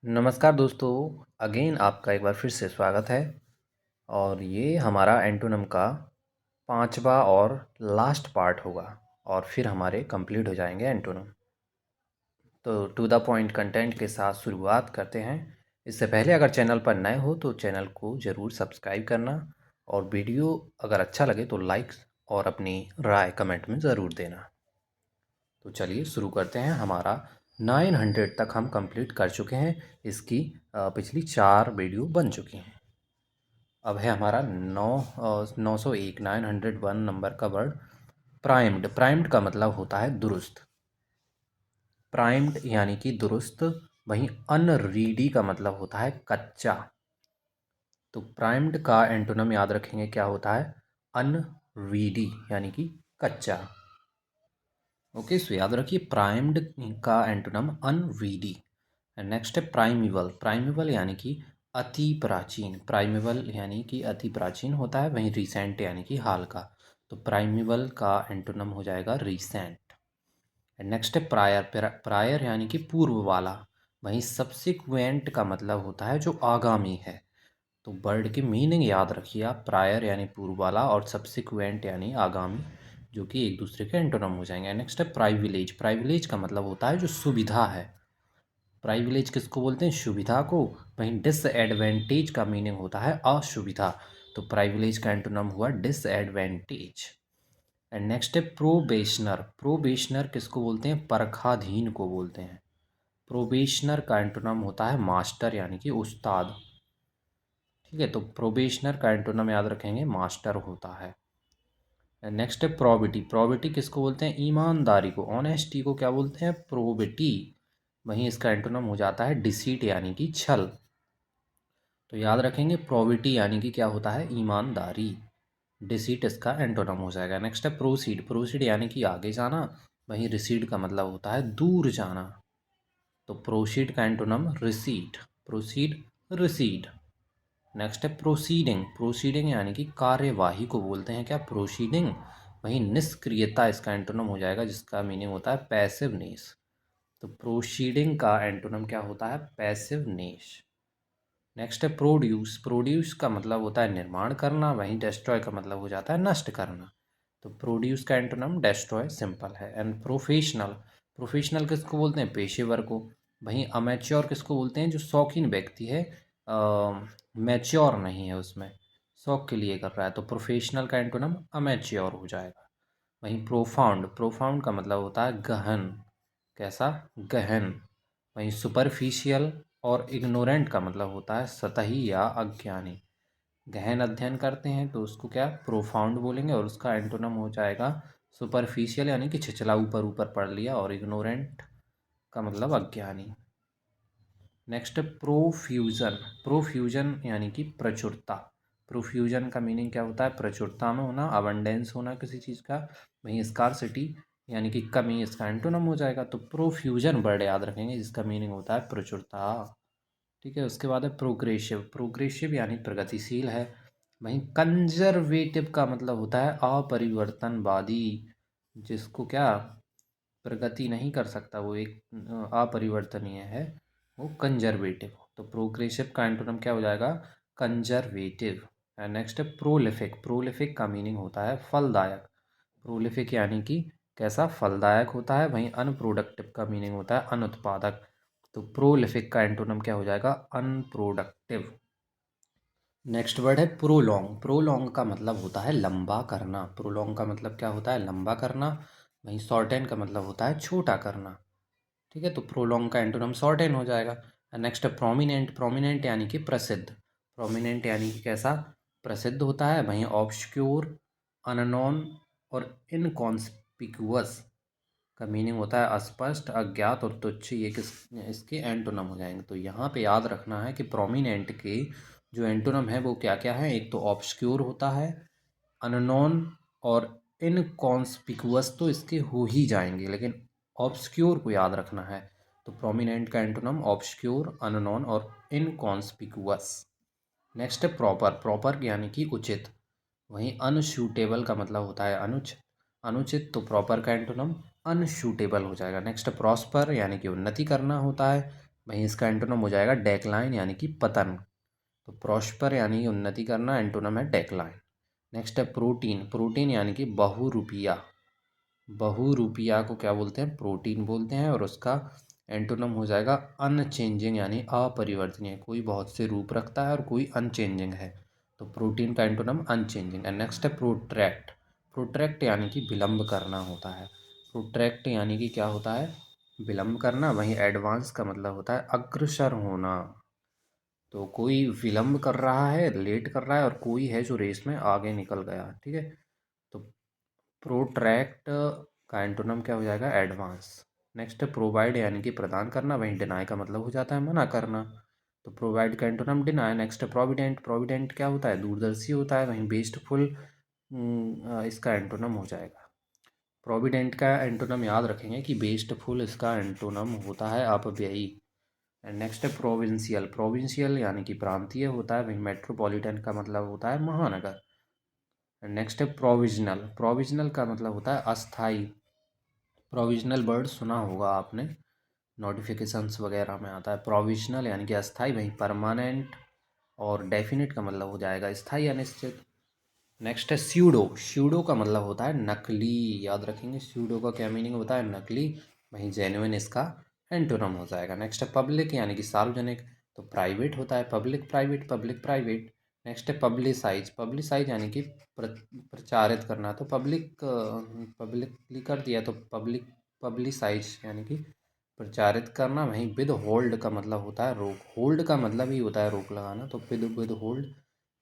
नमस्कार दोस्तों, अगेन आपका एक बार फिर से स्वागत है। और ये हमारा एंटोनिम का 5वां और लास्ट पार्ट होगा और फिर हमारे कंप्लीट हो जाएंगे एंटोनिम। तो टू द पॉइंट कंटेंट के साथ शुरुआत करते हैं। इससे पहले अगर चैनल पर नए हो तो चैनल को ज़रूर सब्सक्राइब करना और वीडियो अगर अच्छा लगे तो लाइक और अपनी राय कमेंट में ज़रूर देना। तो चलिए शुरू करते हैं। हमारा 900 तक हम कंप्लीट कर चुके हैं। इसकी पिछली 4 वीडियो बन चुकी हैं। अब है हमारा 901 901 नंबर का वर्ड प्राइम्ड। प्राइम्ड का मतलब होता है दुरुस्त। प्राइम्ड यानी कि दुरुस्त। वहीं अनरीडी का मतलब होता है कच्चा। तो प्राइम्ड का एंटोनिम याद रखेंगे क्या होता है? अनरीडी यानी कि कच्चा। ओके, सो याद रखिए प्राइम्ड का एंटोनिम अनरीडी। नेक्स्ट है प्राइमिवल। प्राइमिवल यानी कि अति प्राचीन। प्राइमिवल यानी कि अति प्राचीन होता है। वहीं रिसेंट यानी कि हाल का। तो प्राइमिवल का एंटोनिम हो जाएगा रिसेंट। नेक्स्ट है प्रायर। प्रायर यानी कि पूर्व वाला। वहीं सब्सिक्वेंट का मतलब होता है जो आगामी है। तो वर्ड की मीनिंग याद रखिए आप, प्रायर यानी पूर्व वाला और सब्सिक्वेंट यानी आगामी, जो कि एक दूसरे के एंटोनिम हो जाएंगे। नेक्स्ट है प्राइविलेज। प्राइविलेज का मतलब होता है जो सुविधा है। प्राइविलेज किसको बोलते हैं? सुविधा को। वहीं डिसएडवेंटेज का मीनिंग होता है असुविधा। तो प्राइविलेज का एंटोनिम हुआ डिसएडवेंटेज। एंड नेक्स्ट है प्रोबेशनर। प्रोबेशनर किसको बोलते हैं? परखाधीन को बोलते हैं। प्रोबेशनर का एंटोनिम होता है मास्टर यानी कि उस्ताद। ठीक है, तो प्रोबेशनर का एंटोनिम याद रखेंगे मास्टर होता है। नेक्स्ट है प्रोबिटी। प्रोबिटी किसको बोलते हैं? ईमानदारी को, ऑनेस्टी को क्या बोलते हैं? प्रोबिटी। वहीं इसका एंटोनिम हो जाता है डिसीट यानी कि छल। तो याद रखेंगे प्रोबिटी यानी कि क्या होता है? ईमानदारी। डिसीट इसका एंटोनिम हो जाएगा। नेक्स्ट है प्रोसीड। प्रोसीड यानी कि आगे जाना। वहीं रिसीड का मतलब होता है दूर जाना। तो प्रोसीड का antonym recede. Proceed, recede. Next है प्रोसीडिंग। प्रोसीडिंग यानी कि कार्यवाही को बोलते हैं क्या? प्रोसीडिंग। वहीं निष्क्रियता इसका एंटोनिम हो जाएगा, जिसका मीनिंग होता है पैसिवनेस। तो प्रोसीडिंग का एंटोनिम क्या होता है? पैसिवनेस। नेक्स्ट है प्रोड्यूस। प्रोड्यूस का मतलब होता है निर्माण करना। वहीं डेस्ट्रॉय का मतलब हो जाता है नष्ट करना। तो प्रोड्यूस का एंटोनिम डेस्ट्रॉय सिंपल है। And professional. प्रोफेशनल किसको बोलते हैं? पेशेवर को। वहीं अमेच्योर किसको बोलते हैं? जो शौकीन व्यक्ति है, मैच्योर नहीं है, उसमें शौक के लिए कर रहा है। तो प्रोफेशनल का एंटोनिम अमेच्योर हो जाएगा। वहीं प्रोफाउंड। प्रोफाउंड का मतलब होता है गहन। कैसा? गहन। वहीं सुपरफिशियल और इग्नोरेंट का मतलब होता है सतही या अज्ञानी। गहन अध्ययन करते हैं तो उसको क्या प्रोफाउंड बोलेंगे, और उसका एंटोनिम हो जाएगा सुपरफिशियल यानी कि छिछला, ऊपर ऊपर पढ़ लिया, और इग्नोरेंट का मतलब अज्ञानी। Next profusion. प्रोफ्यूजन यानी कि प्रचुरता। प्रोफ्यूजन का मीनिंग क्या होता है? प्रचुरता में होना, अबंडेंस होना किसी चीज़ का। वहीं स्कार्सिटी यानी कि कमी, इसका एंटोनिम हो जाएगा। तो प्रोफ्यूजन वर्ड याद रखेंगे, जिसका मीनिंग होता है प्रचुरता। ठीक है, उसके बाद है प्रोग्रेसिव। प्रोग्रेसिव यानी प्रगतिशील है। वहीं कंजर्वेटिव का मतलब होता है अपरिवर्तनवादी, जिसको क्या प्रगति नहीं कर सकता, वो एक अपरिवर्तनीय है, वो कंजर्वेटिव। तो प्रोग्रेसिव का एंटोनिम क्या हो जाएगा? कंजर्वेटिव। एंड नेक्स्ट है प्रोलिफिक। प्रोलिफिक का मीनिंग होता है फलदायक। प्रोलिफिक यानी कि कैसा? फलदायक होता है। वहीं अनप्रोडक्टिव का मीनिंग होता है अनुत्पादक। तो प्रोलिफिक का एंटोनिम क्या हो जाएगा? अनप्रोडक्टिव। नेक्स्ट वर्ड है प्रोलॉन्ग। प्रोलॉन्ग का मतलब होता है लंबा करना। प्रोलॉन्ग का मतलब क्या होता है? लंबा करना। वहीं शॉर्टेन का मतलब होता है छोटा करना। ठीक है, तो प्रोलॉन्ग का एंटोनिम शॉर्टेन हो जाएगा। नेक्स्ट है प्रोमिनेंट। प्रोमिनेंट यानी कि प्रसिद्ध। प्रोमिनेंट यानी कि कैसा? प्रसिद्ध होता है। वहीं ऑब्सक्योर, अननोन और इनकॉन्स्पिक्यूअस का मीनिंग होता है अस्पष्ट, अज्ञात और तुच्छ। ये किस इसके एंटोनम हो जाएंगे। तो यहाँ पे याद रखना है कि प्रोमिनेंट के जो एंटोनम है वो क्या क्या है? एक तो ऑब्सक्योर होता है, अननोन और इनकॉन्स्पिकुअस तो इसके हो ही जाएंगे, लेकिन ऑब्सक्योर को याद रखना है। तो प्रोमिनेंट का एंटोनम ऑब्सक्योर, अननोन और इनकॉन्स्पिकुअस। नेक्स्ट है प्रॉपर। प्रॉपर यानी कि उचित। वहीं अनशूटेबल का मतलब होता है अनुचित। तो प्रॉपर का एंटोनम अनशूटेबल हो जाएगा। नेक्स्ट प्रॉस्पर यानी कि उन्नति करना होता है। वहीं इसका एंटोनम हो जाएगा डेक्लाइन यानी कि पतन। तो प्रॉस्पर यानी कि उन्नति करना, एंटोनम है डेक्लाइन। नेक्स्ट है प्रोटीन। प्रोटीन यानी कि बहुरूपिया। बहुरूपिया को क्या बोलते हैं? प्रोटीन बोलते हैं। और उसका एंटोनम हो जाएगा अनचेंजिंग यानी अपरिवर्तनीय। कोई बहुत से रूप रखता है और कोई अनचेंजिंग है, तो प्रोटीन का एंटोनम अनचेंजिंग। एंड नेक्स्ट है प्रोट्रैक्ट। प्रोट्रैक्ट यानी कि विलंब करना होता है। प्रोट्रैक्ट यानी कि क्या होता है? विलंब करना। वहीं एडवांस का मतलब होता है अग्रसर होना। तो कोई विलंब कर रहा है, लेट कर रहा है, और कोई है जो रेस में आगे निकल गया। ठीक है, तो प्रोट्रैक्ट का एंटोनम क्या हो जाएगा? एडवांस। नेक्स्ट है प्रोवाइड यानी कि प्रदान करना। वहीं डिनाई का मतलब हो जाता है मना करना। तो प्रोवाइड का एंटोनम डिनाई। नेक्स्ट है प्रोविडेंट। प्रोविडेंट क्या होता है? दूरदर्शी होता है। वहीं बेस्टफुल इसका एंटोनम हो जाएगा। प्रोविडेंट का एंटोनम याद रखेंगे कि बेस्टफुल इसका एंटोनम होता है अपव्ययी। एंड नेक्स्ट है प्रोविंशियल। प्रोविंशियल यानी कि प्रांतीय होता है। वहीं मेट्रोपॉलिटन का मतलब होता है महानगर। नेक्स्ट है प्रोविजनल। प्रोविजनल का मतलब होता है अस्थाई। प्रोविजनल वर्ड सुना होगा आपने, नोटिफिकेशंस वगैरह में आता है। प्रोविजनल यानी कि अस्थाई। वहीं परमानेंट और डेफिनेट का मतलब हो जाएगा स्थायी, अनिश्चित। नेक्स्ट है स्यूडो। स्यूडो का मतलब होता है नकली। याद रखेंगे स्यूडो का क्या मीनिंग होता है? नकली। वहीं जेन्युइन इसका एंटोनम हो जाएगा। नेक्स्ट है पब्लिक यानी कि सार्वजनिक। तो प्राइवेट होता है public private, public private. Next है पब्लिसाइज। पब्लिसाइज यानी कि प्रचारित करना। तो पब्लिकली कर दिया तो पब्लिसाइज यानी कि प्रचारित करना। वहीं विद होल्ड का मतलब होता है रोक। होल्ड का मतलब ही होता है रोक लगाना। तो विद होल्ड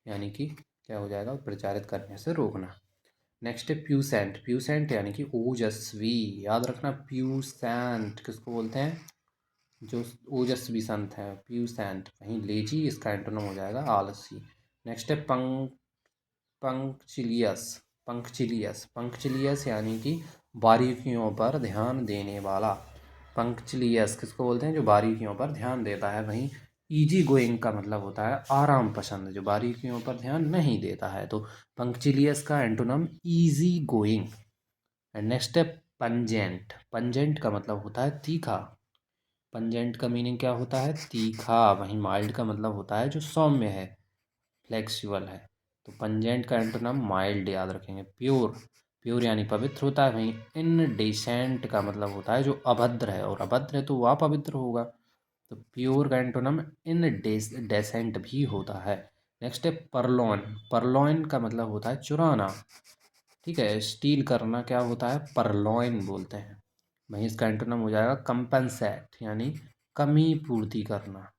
यानी कि क्या हो जाएगा? प्रचारित करने से रोकना। नेक्स्ट है प्यूसेंट। प्यूसेंट यानी कि ओजस्वी। याद रखना प्यूसेंट किसको बोलते हैं? जो ओजस्वी संत है, प्यूसेंट। वहीं लेजी इसका एंटोनम हो जाएगा आलसी। नेक्स्ट है पंक्चिलियस। पंक्चिलियस। पंक्चिलियस यानी कि बारीकियों पर ध्यान देने वाला। पंक्चिलियस किसको बोलते हैं? जो बारीकियों पर ध्यान देता है। वहीं इजी गोइंग का मतलब होता है आराम पसंद, जो बारीकियों पर ध्यान नहीं देता है। तो पंक्चिलियस का antonym easy going. And next है पंजेंट। पंजेंट का मतलब होता है तीखा। पंजेंट का मीनिंग क्या होता है? तीखा। वहीं माइल्ड का मतलब होता है जो सौम्य है, फ्लेक्सिबल है। तो पंजेंट का एंटोनम माइल्ड याद रखेंगे। प्योर। प्योर यानी पवित्र होता है। वहीं इनडेसेंट का मतलब होता है जो अभद्र है, और अभद्र है तो वह पवित्र होगा। तो प्योर का एंटोनम डेसेंट भी होता है। नेक्स्ट है परलॉन। परलॉइन का मतलब होता है चुराना। ठीक है, स्टील करना क्या होता है? परलॉइन बोलते हैं। वहीं इसका एंटोनम हो जाएगा कंपनसेट यानी कमी पूर्ति करना।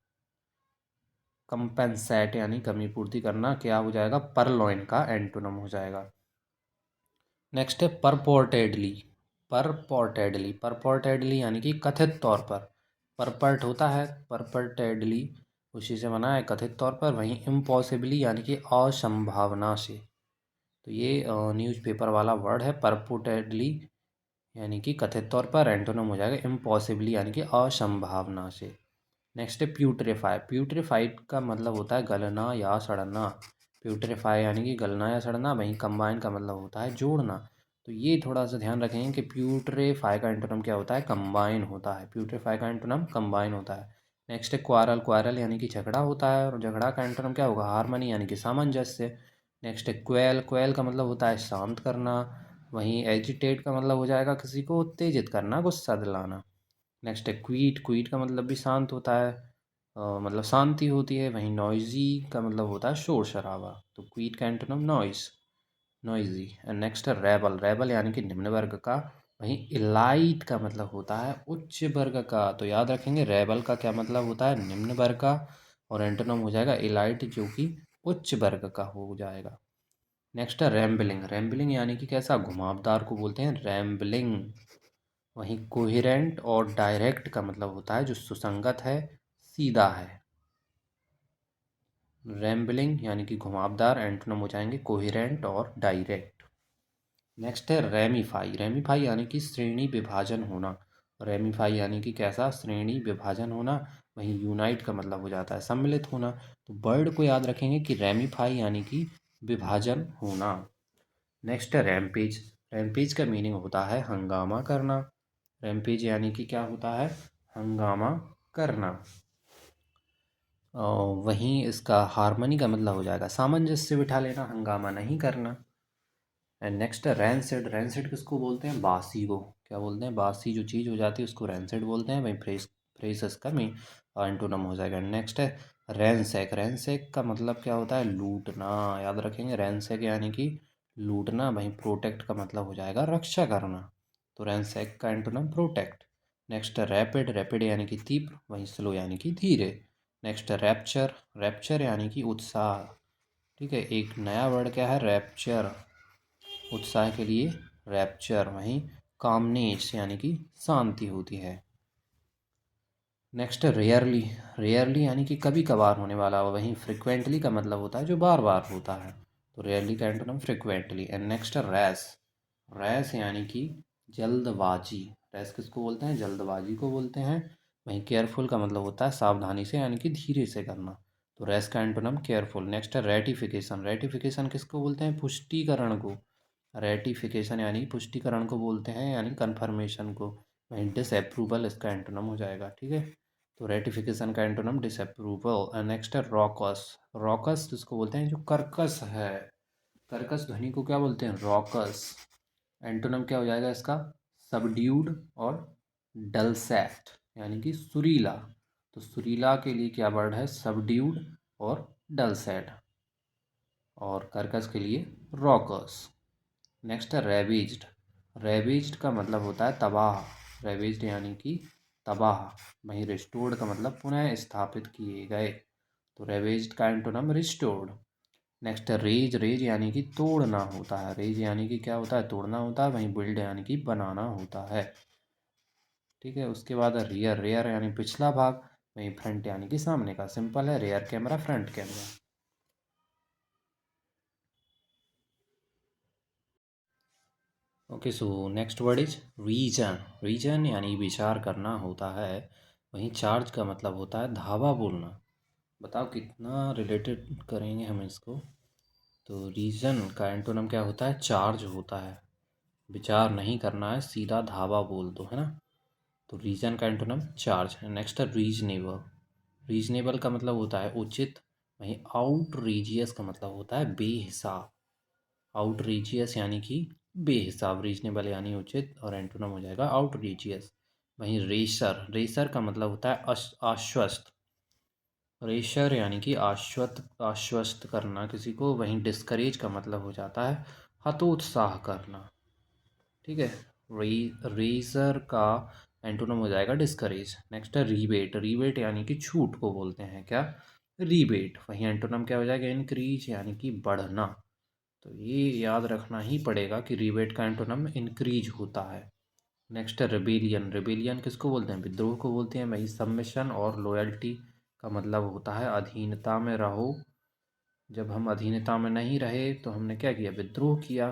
कंपनसेट यानी कमी पूर्ति करना क्या हो जाएगा? परलॉइन का एंटोनम हो जाएगा। नेक्स्ट है परपोर्टेडली। परपोर्टेडली। परपोर्टेडली यानी कि कथित तौर पर। परपर्ट होता है परपोर्टेडली, उसी से बना है कथित तौर पर। वहीं इम्पॉसिबली यानी कि असंभावना से। तो ये न्यूज़पेपर वाला वर्ड है परपोर्टेडली यानी कि कथित तौर पर। एंटोनम हो जाएगा इम्पॉसिबली यानी कि असंभावना से। नेक्स्ट है प्यूट्रीफाई। प्यूट्रीफाइड का मतलब होता है गलना या सड़ना। प्यूट्रीफाई यानी कि गलना या सड़ना। वहीं कंबाइन का मतलब होता है जोड़ना। तो ये थोड़ा सा ध्यान रखेंगे कि प्यूट्रीफाई का एंटोनम क्या होता है? कंबाइन होता है। प्यूट्रीफाई का एंटोनम कंबाइन होता है। नेक्स्ट है क्वारल। क्वारल यानी कि झगड़ा होता है, और झगड़ा का एंटोनम क्या होगा? हारमनी यानी कि सामंजस्य। नेक्स्ट है क्वेल। क्वेल का मतलब होता है शांत करना। वहीं एजिटेट का मतलब हो जाएगा किसी को उत्तेजित करना, गुस्सा दिलाना। नेक्स्ट है क्वीट। क्वीट का मतलब भी शांत होता है, मतलब शांति होती है। वहीं नॉइजी का मतलब होता है शोर शराबा। तो क्वीट का antonym noise, noisy. And next है रेबल। रेबल यानी कि निम्न वर्ग का। वहीं इलाइट का मतलब होता है उच्च वर्ग का। तो याद रखेंगे रेबल का क्या मतलब होता है? निम्न वर्ग का। और एंटोनिम हो जाएगा इलाइट जो कि उच्च वर्ग का हो जाएगा। नेक्स्ट है रैम्बलिंग। रैम्बलिंग यानी कि कैसा? घुमावदार को बोलते हैं रैम्बलिंग। वहीं कोहेरेंट और डायरेक्ट का मतलब होता है जो सुसंगत है, सीधा है। रैम्बलिंग यानी कि घुमावदार, एंटोनिम हो जाएंगे कोहेरेंट और डायरेक्ट। नेक्स्ट है रेमीफाई। रेमीफाई यानी कि श्रेणी विभाजन होना। रेमीफाई यानी कि कैसा? श्रेणी विभाजन होना। वहीं यूनाइट का मतलब हो जाता है सम्मिलित होना। तो वर्ड को याद रखेंगे कि रेमीफाई यानी कि विभाजन होना। नेक्स्ट है रैम्पेज। रैम्पेज का मीनिंग होता है हंगामा करना। रैम्पेज यानी कि क्या होता है? हंगामा करना। वहीं इसका हार्मनी का मतलब हो जाएगा सामंजस्य बिठा लेना, हंगामा नहीं करना। एंड नेक्स्ट है रैंसिड। रैंसिड किसको बोलते हैं? बासी को। क्या बोलते हैं? बासी जो चीज़ हो जाती है उसको रैंसिड बोलते हैं। वहीं फ्रेस इसका में एंटोनम हो जाएगा। नेक्स्ट है रैंसैक। रैंसैक का मतलब क्या होता है? लूटना। याद रखेंगे, रैंसैक यानी कि लूटना। वहीं प्रोटेक्ट का मतलब हो जाएगा रक्षा करना। तो रैंसैक का एंटोनम प्रोटेक्ट। नेक्स्ट है रैपिड। रैपिड यानी कि तीव्र, वहीं स्लो यानी कि धीरे। नेक्स्ट है रैप्चर। रैप्चर यानी कि उत्साह। ठीक है, एक नया वर्ड क्या है? रैप्चर। उत्साह के लिए रैप्चर। वहीं कामनेस यानी कि शांति होती है। Next rarely. रेयरली यानी कि कभी कभार होने वाला। वहीं फ्रिक्वेंटली का मतलब होता है जो बार बार होता है। तो रेयरली का antonym frequently. And next rash. Rash यानी कि जल्दबाजी। रैश किसको बोलते हैं? जल्दबाजी को बोलते हैं। वहीं केयरफुल का मतलब होता है सावधानी से यानी कि धीरे से करना। तो रैश का एंटोनिम केयरफुल। नेक्स्ट है रेटिफिकेशन। रेटिफिकेशन किसको बोलते हैं? पुष्टिकरण को। रेटिफिकेशन यानी पुष्टिकरण को बोलते हैं, यानी कन्फर्मेशन को। वहीं डिसअप्रूवल इसका एंटोनम हो जाएगा। ठीक है, तो रेटिफिकेशन का एंटोनम डिसअप्रूवल। नेक्स्ट है रॉकस। रॉकस जिसको बोलते हैं जो कर्कश है। कर्कश ध्वनि को क्या बोलते हैं? रॉकस। एंटोनम क्या हो जाएगा इसका? सबड्यूड और डलसेट यानी कि सुरीला। तो सुरीला के लिए क्या वर्ड है? सबड्यूड और डलसेट। और कर्कश के लिए रॉकस। नेक्स्ट है रेविज्ड। रेविज्ड का मतलब होता है तबाह। रेविज्ड यानी कि तबाह। वहीं रिस्टोर्ड का मतलब पुनः स्थापित किए गए। तो रेविज्ड का एंटोनम रिस्टोर्ड। नेक्स्ट है रेज। रेज यानी कि तोड़ना होता है। रेज यानी कि क्या होता है? तोड़ना होता है। वहीं बिल्ड यानी कि बनाना होता है। ठीक है, उसके बाद है रियर। रेयर यानी पिछला भाग। वहीं फ्रंट यानी कि सामने का। सिंपल है, rear camera, front camera. Okay, so next word is reason. Reason यानी विचार करना होता है। वहीं चार्ज का मतलब होता है धावा बोलना। बताओ कितना रिलेटेड करेंगे हम इसको। तो रीजन का एंटोनम क्या होता है? चार्ज होता है। विचार नहीं करना है, सीधा धावा बोल दो, है ना। तो रीजन का एंटोनम चार्ज है। नेक्स्ट है रीजनेबल। रीजनेबल का मतलब होता है उचित। वहीं आउटरीजियस का मतलब होता है बेहिसाब। आउटरीजियस यानी कि बेहिसाब। रीजनेबल यानी उचित, और एंटोनम हो जाएगा आउटरीजियस। वहीं रेसर। रेसर का मतलब होता है आश्वस्त। रेशर यानी कि आश्वस्त करना किसी को। वहीं डिस्करेज का मतलब हो जाता है हतोत्साह करना। ठीक है, रेजर का एंटोनम हो जाएगा डिस्करेज। नेक्स्ट है रीबेट। रीबेट यानी कि छूट को बोलते हैं। क्या? रीबेट। वहीं एंटोनम क्या हो जाएगा? इंक्रीज यानी कि बढ़ना। तो ये याद रखना ही पड़ेगा कि रिबेट का एंटोनम इंक्रीज होता है। नेक्स्ट है रिबेलियन। रिबेलियन किसको बोलते हैं? विद्रोह को बोलते हैं। वही सबमिशन और लॉयल्टी का मतलब होता है अधीनता में रहो। जब हम अधीनता में नहीं रहे तो हमने क्या किया? विद्रोह किया।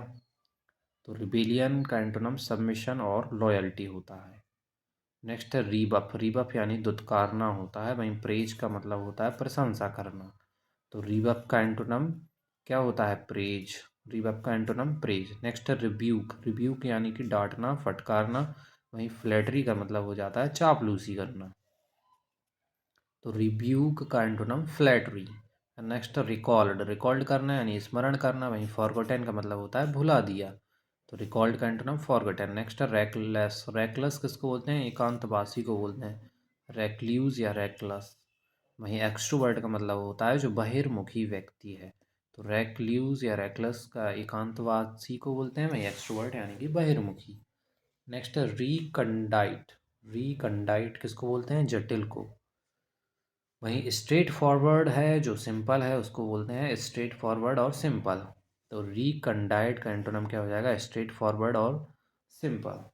तो रिबेलियन का एंटोनम सबमिशन और लॉयल्टी होता है। नेक्स्ट है रीबफ। रीबफ यानी दुत्कारना होता है। वहीं प्रेज का मतलब होता है प्रशंसा करना। तो रीबफ का एंटोनम क्या होता है? प्रेज। रीबफ का एंटोनम प्रेज। नेक्स्ट है रिब्यूक। रिब्यूक यानी कि डांटना, फटकारना। वहीं फ्लैटरी का मतलब हो जाता है चापलूसी करना। तो रिब्यूक का antonym flattery. Next recalled. Recalled करना यानी स्मरण करना। वहीं फॉरगॉटेन का मतलब होता है भुला दिया। तो रिकॉल्ड का antonym forgotten. Next reckless. Reckless किसको बोलते हैं? एकांतवासी को बोलते हैं। रैक्ल्यूज या रैकलस। वहीं एक्सट्रोवर्ट का मतलब होता है जो बहिर्मुखी व्यक्ति है। तो रैक्ल्यूज या रैकलस का एकांतवासी को बोलते हैं। वहीं एक्सट्रोवर्ट यानी कि बहिर्मुखी। नेक्स्ट है रिकंडाइट। रिकंडाइट किसको बोलते हैं? जटिल को। वहीं स्ट्रेट फॉरवर्ड है जो सिंपल है उसको बोलते हैं स्ट्रेट फॉरवर्ड और सिंपल। तो रिकंडाइट का एंटोनम क्या हो जाएगा? स्ट्रेट फॉरवर्ड और simple.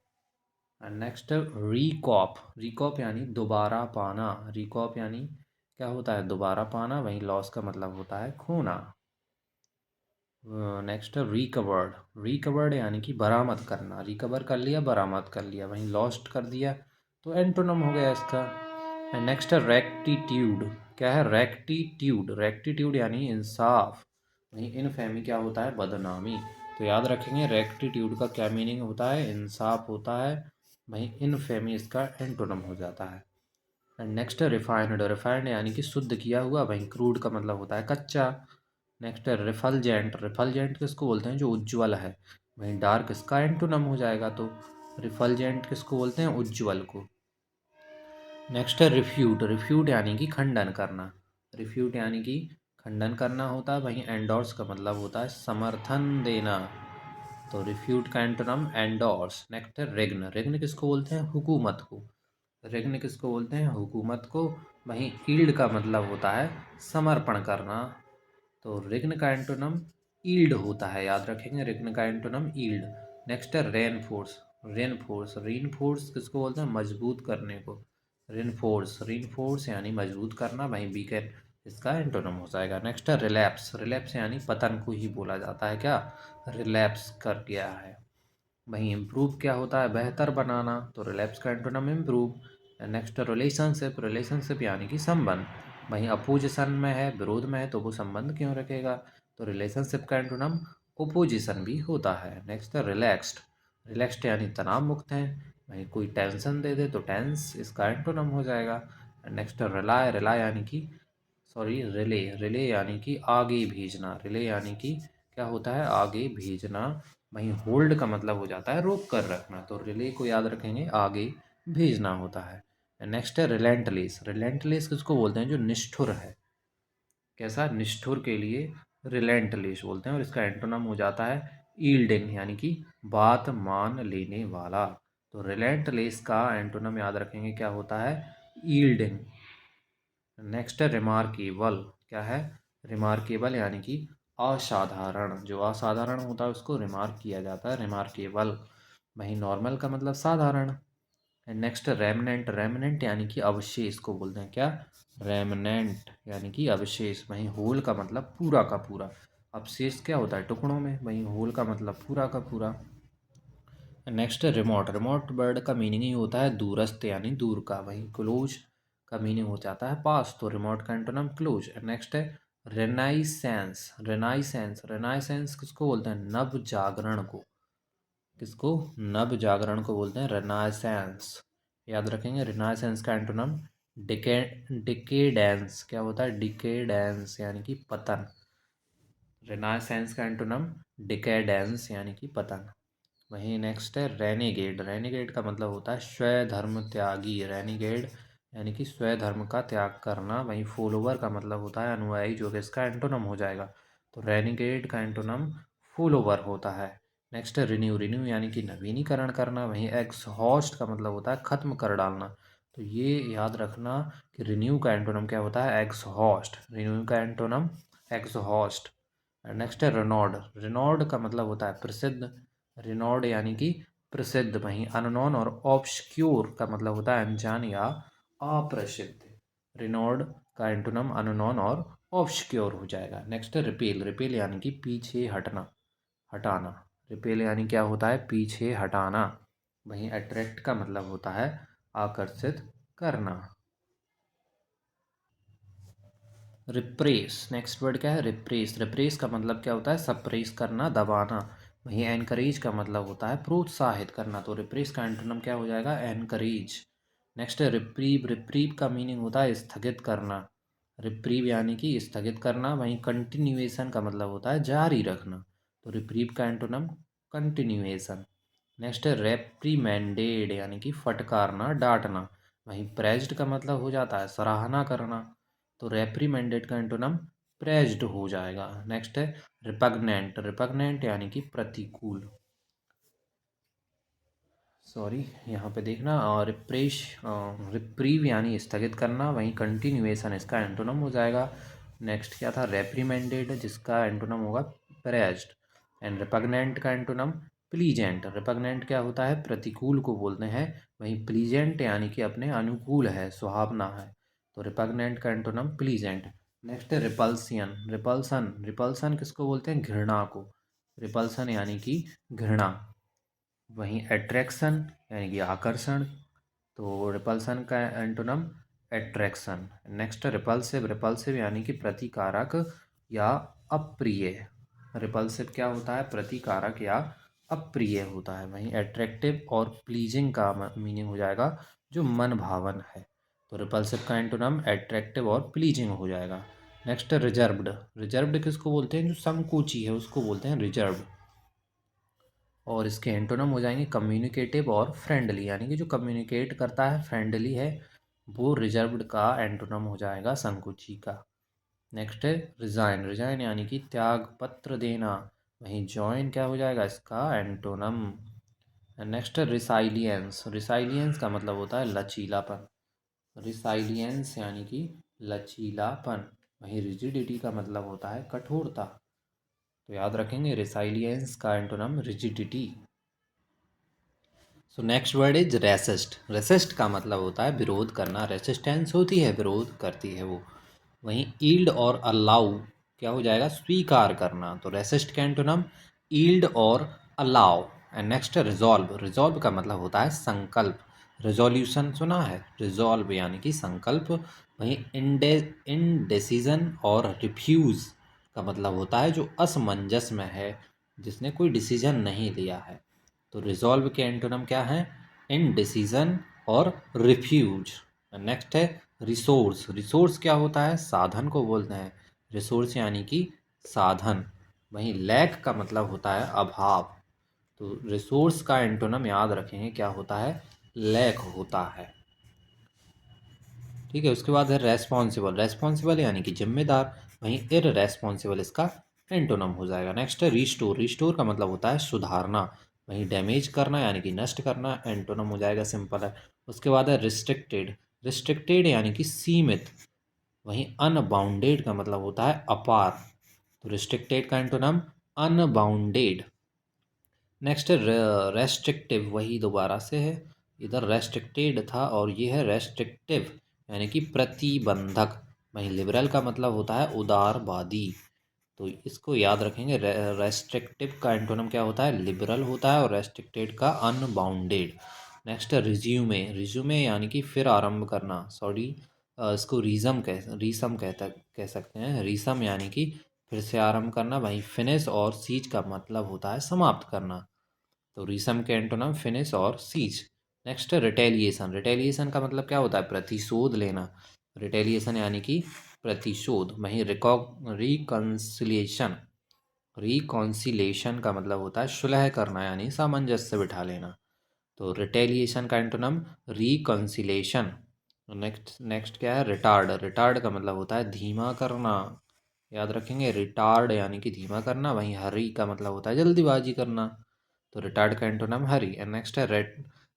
And next recoup. Recoup यानी दोबारा पाना। रिकॉप यानी क्या होता है? दोबारा पाना। वहीं लॉस का मतलब होता है खोना। Next recovered. रिकवर्ड यानी कि बरामद करना। रिकवर कर लिया, बरामद कर लिया। वहीं लॉस्ट कर दिया तो एंटोनम हो गया इसका। एंड नेक्स्ट है रेक्टिट्यूड। क्या है? रेक्टिट्यूड। रेक्टिट्यूड यानी इंसाफ। वहीं इनफेमी क्या होता है? बदनामी। तो याद रखेंगे रेक्टिट्यूड का क्या मीनिंग होता है? इंसाफ होता है। वहीं इनफेमी इसका एंटोनम हो जाता है। नेक्स्ट है रिफाइंड, रिफाइंड यानी कि शुद्ध किया हुआ, वहीं क्रूड का मतलब होता है कच्चा। नेक्स्ट है रिफलजेंट, रिफलजेंट किसको बोलते हैं, जो उज्ज्वल है, वहीं डार्क इसका एंटोनम हो जाएगा, तो रिफलजेंट किसको बोलते हैं, उज्ज्वल को। नेक्स्ट है रिफ्यूट, रिफ्यूट यानी कि खंडन करना, रिफ्यूट यानी कि खंडन करना होता है, वहीं एंडोर्स का मतलब होता है समर्थन देना, तो रिफ्यूट का एंटोनम एंडोर्स। नेक्स्ट है रिग्न, रिग्न किसको बोलते हैं, हुकूमत को, रिग्न किसको बोलते हैं, हुकूमत को, वहीं ईल्ड का मतलब होता है समर्पण करना, तो रिग्न का एंटोनम ईल्ड होता है, याद रखेंगे रिग्न का एंटोनम ईल्ड। नेक्स्ट है रेनफोर्स, रेनफोर्स, रीनफोर्स किसको बोलते हैं, मजबूत करने को, रेनफोर्स, रीनफोर्स यानी मजबूत करना, वहीं वीकर इसका एंटोनम हो जाएगा। नेक्स्ट है रिलैप्स, रिलैप्स यानी पतन को ही बोला जाता है, क्या रिलैप्स कर गया है। वहीं इम्प्रूव क्या होता है, बेहतर बनाना, तो रिलैप्स का antonym improve. Next relationship, relationship यानी कि संबंध, वहीं अपोजिशन में है, विरोध में है, तो वो संबंध क्यों रखेगा, तो रिलेशनशिप का एंटोनम ओपोजिशन भी होता है। नेक्स्ट है रिलैक्स्ड, रिलैक्स्ड यानी तनाव मुक्त है, वहीं कोई टेंशन दे दे तो टेंस इसका एंटोनम हो जाएगा। नेक्स्ट है रिलाय, रिलाय यानी कि सॉरी रिले, रिले यानी कि आगे भेजना, रिले यानी कि क्या होता है, आगे भेजना, वहीं होल्ड का मतलब हो जाता है रोक कर रखना, तो रिले को याद रखेंगे, आगे भेजना होता है। नेक्स्ट है रिलेंटलेस, रिलेंटलेस किसको बोलते हैं, जो निष्ठुर है, कैसा, निष्ठुर के लिए रिलेंटलेस बोलते हैं, और इसका एंटोनम हो जाता है ईल्डिंग यानी कि बात मान लेने वाला, तो रिलेंटलेस का एंटोनम याद रखेंगे, क्या होता है, ईल्डिंग। नेक्स्ट है रिमार्केबल, क्या है, रिमार्केबल यानी कि असाधारण, जो असाधारण होता है उसको रिमार्क किया जाता है, रिमार्केबल। वहीं नॉर्मल का मतलब साधारण। नेक्स्ट रेमनेंट, रेमनेंट यानी कि अवशेष को बोलते हैं, क्या रेमनेंट यानी कि अवशेष, वहीं होल का मतलब पूरा का पूरा, अवशेष क्या होता है, टुकड़ों में, वहीं होल का मतलब पूरा का पूरा। नेक्स्ट है रिमोट, रिमोट वर्ड का मीनिंग ही होता है दूरस्थ यानी दूर का, वहीं क्लोज का मीनिंग हो जाता है पास, तो रिमोट का एंटोनम क्लोज। नेक्स्ट है रेनाइसेंस, रेनाइसेंस, रेनाइसेंस किसको बोलते हैं, नव जागरण को, किसको, नव जागरण को बोलते हैं रेनाइसेंस, याद रखेंगे। रेनाइसेंस का एंटोनम डिके, डिकेडेंस, क्या होता है, डिकेडेंस यानी कि पतन, रेनाइसेंस का एंटोनम डिकेडेंस यानी कि पतन। वहीं नेक्स्ट है रेनेगेड, रेनेगेड का मतलब होता है स्वधर्म त्यागी, रेनेगेड यानी कि स्वधर्म का त्याग करना, वहीं फॉलोवर का मतलब होता है अनुयायी, जो कि इसका एंटोनम हो जाएगा, तो रेनेगेड का एंटोनम फॉलोवर होता है। नेक्स्ट है रिन्यू, रिन्यू यानी कि नवीनीकरण करना, वहीं एग्जॉस्ट का मतलब होता है खत्म कर डालना, तो ये याद रखना कि रिन्यू का एंटोनम क्या होता है, एग्जॉस्ट, रिन्यू का एंटोनम एग्जॉस्ट। नेक्स्ट है रेनॉर्ड, रेनॉर्ड का मतलब होता है प्रसिद्ध, रिनॉर्ड यानी कि प्रसिद्ध, वहीं अननोन और ऑब्सक्यूर का मतलब होता है अनजान या अप्रसिद्ध, रिनॉर्ड का एंटोनम अननोन और ऑब्सक्यूर हो जाएगा। नेक्स्ट है रिपेल, रिपेल यानी कि पीछे हटना, हटाना, रिपेल यानी क्या होता है, पीछे हटाना, वहीं अट्रैक्ट का मतलब होता है आकर्षित करना। रिप्रेस, नेक्स्ट वर्ड क्या है, रिप्रेस, रिप्रेस का मतलब क्या होता है, सप्रेस करना, दबाना, वहीं एनकरेज का मतलब होता है प्रोत्साहित करना, तो रिप्रेस का एंटोनम क्या हो जाएगा, एनकरेज। नेक्स्ट है रिप्रीव, रिप्रीव का मीनिंग होता है स्थगित करना, रिप्रीव यानी कि स्थगित करना, वहीं कंटिन्यूएशन का मतलब होता है जारी रखना, तो रिप्रीव का एंटोनम कंटिन्यूएशन। नेक्स्ट है रेप्रीमेंडेड यानी कि फटकारना, डांटना, वहीं प्रेज्ड का मतलब हो जाता है सराहना करना, तो रेप्रीमेंडेड का एंटोनम प्रेज्ड हो जाएगा। नेक्स्ट है रिपग्नेंट, रिपग्नेंट यानी कि प्रतिकूल, सॉरी यहाँ पे देखना, और रिप्रीव यानी स्थगित करना, वहीं कंटिन्यूएशन इसका एंटोनम हो जाएगा। नेक्स्ट क्या था, रेप्रीमेंडेड जिसका एंटोनम होगा प्रेज्ड, एंड रिपग्नेंट का एंटोनम प्लीजेंट, रिपग्नेंट क्या होता है, प्रतिकूल को बोलते हैं, वहीं प्लीजेंट यानी कि अपने अनुकूल है, सुहावना है, तो रिपग्नेंट का एंटोनम प्लीजेंट। नेक्स्ट है रिपल्सियन, रिपल्सन, रिपल्सन किसको बोलते हैं, घृणा को, रिपल्सन यानी कि घृणा, वहीं अट्रैक्शन यानी कि आकर्षण, तो रिपल्सन का antonym attraction. Next repulsive, repulsive यानी कि प्रतिकारक या अप्रिय, रिपल्सिव क्या होता है, प्रतिकारक या अप्रिय होता है, वहीं अट्रैक्टिव और प्लीजिंग का मीनिंग हो जाएगा जो मन भावन है। तो रिपल्सिव का एंटोनम एट्रैक्टिव और प्लीजिंग हो जाएगा। नेक्स्ट है रिजर्व्ड। रिजर्व्ड किसको बोलते हैं? जो संकोची है उसको बोलते हैं रिजर्व्ड। और इसके एंटोनम हो जाएंगे कम्युनिकेटिव और फ्रेंडली, यानी कि जो कम्युनिकेट करता है, फ्रेंडली है, वो रिजर्व्ड का एंटोनम हो जाएगा संकोची का। नेक्स्ट है रिजाइन। रिजाइन यानी कि त्याग पत्र देना, वहीं जॉइन क्या हो जाएगा इसका एंटोनम। नेक्स्ट है रिसाइलियंस। रिसाइलियंस का मतलब होता है लचीलापन। रिसाइलियंस यानी कि लचीलापन। वहीं रिजिडिटी का मतलब होता है कठोरता। तो याद रखेंगे रिसाइलियंस का antonym rigidity. So next word is resist. Resist का मतलब होता है विरोध करना। रेसिस्टेंस होती है, विरोध करती है वो। वहीं ईल्ड और अलाउ क्या हो जाएगा? स्वीकार करना। तो रेसिस्ट का एंटोनम ईल्ड और allow. And next resolve. Resolve का मतलब होता है संकल्प। रिजोल्यूशन सुना है? रिजॉल्व यानी कि संकल्प। वहीं इनडिसीजन और रिफ्यूज का मतलब होता है जो असमंजस में है, जिसने कोई डिसीजन नहीं लिया है। तो रिजॉल्व के एंटोनम क्या है? इनडिसीजन और रिफ्यूज। नेक्स्ट है रिसोर्स। रिसोर्स क्या होता है? साधन को बोलते हैं। रिसोर्स यानी कि साधन। वहीं लैक का मतलब होता है अभाव। तो रिसोर्स का एंटोनम याद रखेंगे क्या होता है? लैक होता है। ठीक है, उसके बाद है रेस्पॉन्सिबल। रेस्पॉन्सिबल यानी कि जिम्मेदार। वहीं इररेस्पॉन्सिबल इसका एंटोनम हो जाएगा। नेक्स्ट है रिस्टोर। रिस्टोर का मतलब होता है सुधारना। वहीं डैमेज करना यानी कि नष्ट करना एंटोनम हो जाएगा, सिंपल है। उसके बाद है रिस्ट्रिक्टेड। रिस्ट्रिक्टेड यानी कि सीमित। वहीं अनबाउंडेड का मतलब होता है अपार। तो रिस्ट्रिक्टेड का एंटोनम अनबाउंडेड। नेक्स्ट है रेस्ट्रिक्टिव। वही दोबारा से है, इधर रेस्ट्रिक्टेड था और ये है रेस्ट्रिक्टिव यानी कि प्रतिबंधक। वहीं लिबरल का मतलब होता है उदारवादी। तो इसको याद रखेंगे। रेस्ट्रिक्टिव का एंटोनम क्या होता है? लिबरल होता है, और रेस्ट्रिक्टेड का अनबाउंडेड। नेक्स्ट है रिज्यूमे। रिज्यूमे यानी कि फिर आरंभ करना, सॉरी, इसको रीसम कह सकते हैं। रीसम यानी कि फिर से आरंभ करना। वहीं फिनिश और सीज का मतलब होता है समाप्त करना। तो रीसम के एंटोनम फिनिश और सीज। नेक्स्ट है रिटेलिएशन। रिटेलिएशन का मतलब क्या होता है? प्रतिशोध लेना। रिटेलिएशन यानी कि प्रतिशोध। वहीं रिकॉन्सिलिएशन। रिकॉन्सिलेशन का मतलब होता है सुलह करना, यानी सामंजस्य बिठा लेना। तो रिटेलिएशन का एंटोनम रिकॉन्सिलेशन। नेक्स्ट नेक्स्ट क्या है? रिटार्ड। रिटार्ड का मतलब होता है धीमा करना। याद रखेंगे, रिटार्ड यानी कि धीमा करना। वहीं हरी का मतलब होता है जल्दीबाजी करना। तो रिटार्ड का एंटोनम हरी। एंड नेक्स्ट है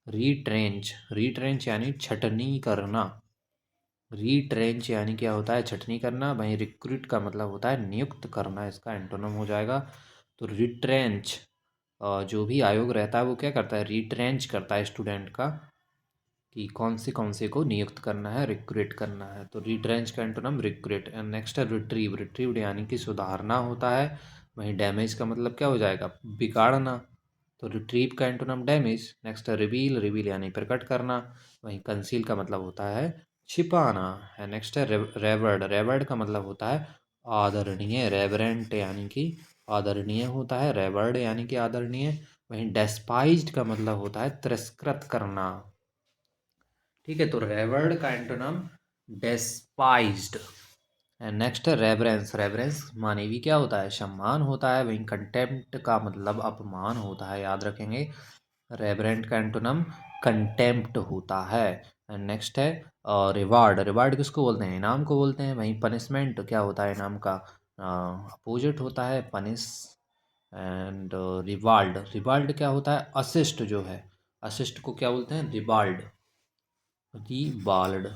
रीट्रेंच। रीट्रेंच यानी छटनी करना। रीट्रेंच यानी क्या होता है? छटनी करना। वहीं रिक्रूट का मतलब होता है नियुक्त करना, इसका एंटोनम हो जाएगा। तो रिट्रेंच, जो भी आयोग रहता है वो क्या करता है? रिट्रेंच करता है स्टूडेंट का, कि कौन से को नियुक्त करना है, रिक्रूट करना है। तो रिट्रेंच का एंटोनम रिक्रूट। एंड नेक्स्ट है रिट्रीव। रिट्रीव यानी कि सुधारना होता है। वहीं डैमेज का मतलब क्या हो जाएगा? बिगाड़ना। तो रिट्रीव का एंटोनम डैमेज। नेक्स्ट है रिवील। रिवील यानी प्रकट करना। वहीं कंसील का मतलब होता है छिपाना है। नेक्स्ट है रेवर्ड। रेवर्ड का मतलब होता है आदरणीय। रेवरेंट यानी कि आदरणीय होता है, रेवर्ड यानी कि आदरणीय। वहीं डेस्पाइज्ड का मतलब होता है तिरस्कृत करना। ठीक है, तो रेवर्ड का एंटोनम डेस्पाइज्ड। एंड नेक्स्ट है रेवरेंस। रेवरेंस माने भी क्या होता है? सम्मान होता है। वहीं कंटेम्प्ट का मतलब अपमान होता है, याद रखेंगे। रेवरेंट का एंटोनम कंटेम्प्ट होता है। एंड नेक्स्ट है रिवार्ड। रिवार्ड किसको बोलते हैं? इनाम को बोलते हैं। वहीं पनिशमेंट क्या होता है? इनाम का अपोजिट होता है पनिश। एंड रिवाल्ड। रिवाल्ड क्या होता है? असिस्ट जो है, असिस्ट को क्या बोलते हैं? रिवाल्ड। रिबाल्ड।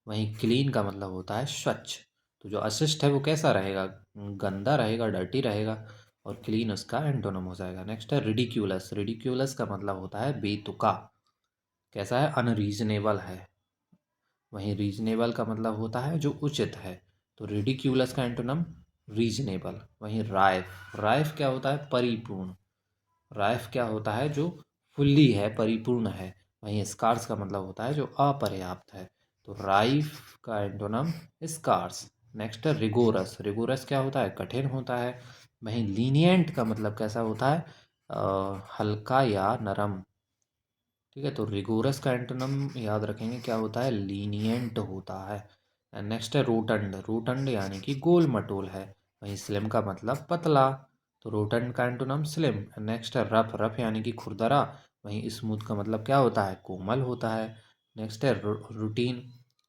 वहीं क्लीन का मतलब होता है स्वच्छ। तो जो असिस्ट है वो कैसा रहेगा? गंदा रहेगा, डर्टी रहेगा। और क्लीन उसका एंटोनम हो जाएगा। नेक्स्ट है रिडिक्यूलस। रिडिक्यूलस का मतलब होता है बेतुका। कैसा है? अनरीजनेबल है। वहीं रीजनेबल का मतलब होता है जो उचित है। तो रिडिक्यूलस का एंटोनम रीजनेबल। वहीं राइफ। राइफ क्या होता है? परिपूर्ण। राइफ क्या होता है? जो फुल्ली है, परिपूर्ण है। वहीं स्कार्स का मतलब होता है जो अपर्याप्त है। तो राइफ का एंटोनम स्कार्स। नेक्स्ट है रिगोरस। रिगोरस क्या होता है? कठिन होता है। वहीं लीनियंट का मतलब कैसा होता है? हल्का या नरम। ठीक है, तो रिगोरस का एंटोनम याद रखेंगे क्या होता है, लीनियंट होता है। एंड नेक्स्ट है रोटंड, रोटंड यानी कि गोल मटोल है। वहीं स्लिम का मतलब पतला, तो रोटंड का एंटोनम स्लिम। नेक्स्ट है रफ, रफ यानी कि खुरदरा। वहीं स्मूथ का मतलब क्या होता है, कोमल होता है। नेक्स्ट है रूटीन,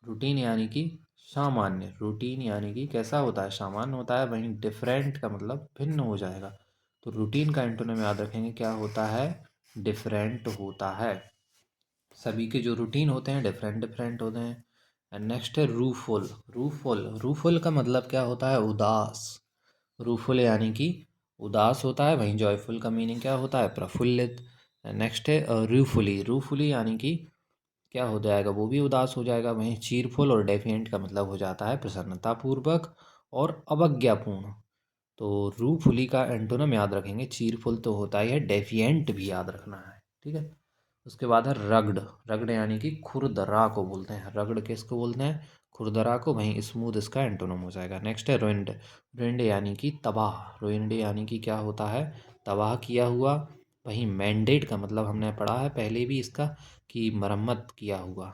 रूटीन यानी कि सामान्य, रूटीन यानी कि कैसा होता है, सामान्य होता है। वहीं डिफरेंट का मतलब भिन्न हो जाएगा। तो रूटीन का एंटोनिम याद रखेंगे क्या होता है, डिफरेंट होता है। सभी के जो रूटीन होते हैं डिफरेंट डिफरेंट होते हैं। एंड नेक्स्ट है रूफुल, रूफुल, रूफुल का मतलब क्या होता है, उदास। रूफुल यानी कि उदास होता है। वहीं जॉयफुल का मीनिंग क्या होता है, प्रफुल्लित। नेक्स्ट है रूफुली, रूफुली यानी कि क्या हो जाएगा, वो भी उदास हो जाएगा। वहीं चीरफुल और डेफिएंट का मतलब हो जाता है प्रसन्नतापूर्वक और अवज्ञापूर्ण। तो रूफुली का एंटोनम याद रखेंगे, चीरफुल तो होता ही है, डेफिएंट भी याद रखना है। ठीक है, उसके बाद है रगड़, रगड़ यानी कि खुरदरा को बोलते हैं। रगड़ किसको बोलते हैं, खुरदरा को। वहीं स्मूथ इसका एंटोनम हो जाएगा। नेक्स्ट है रुइंड, रुइंड यानी कि तबाह, रुइंड यानी कि क्या होता है, तबाह किया हुआ। वहीं मैंडेट का मतलब हमने पढ़ा है पहले भी इसका, कि मरम्मत किया हुआ।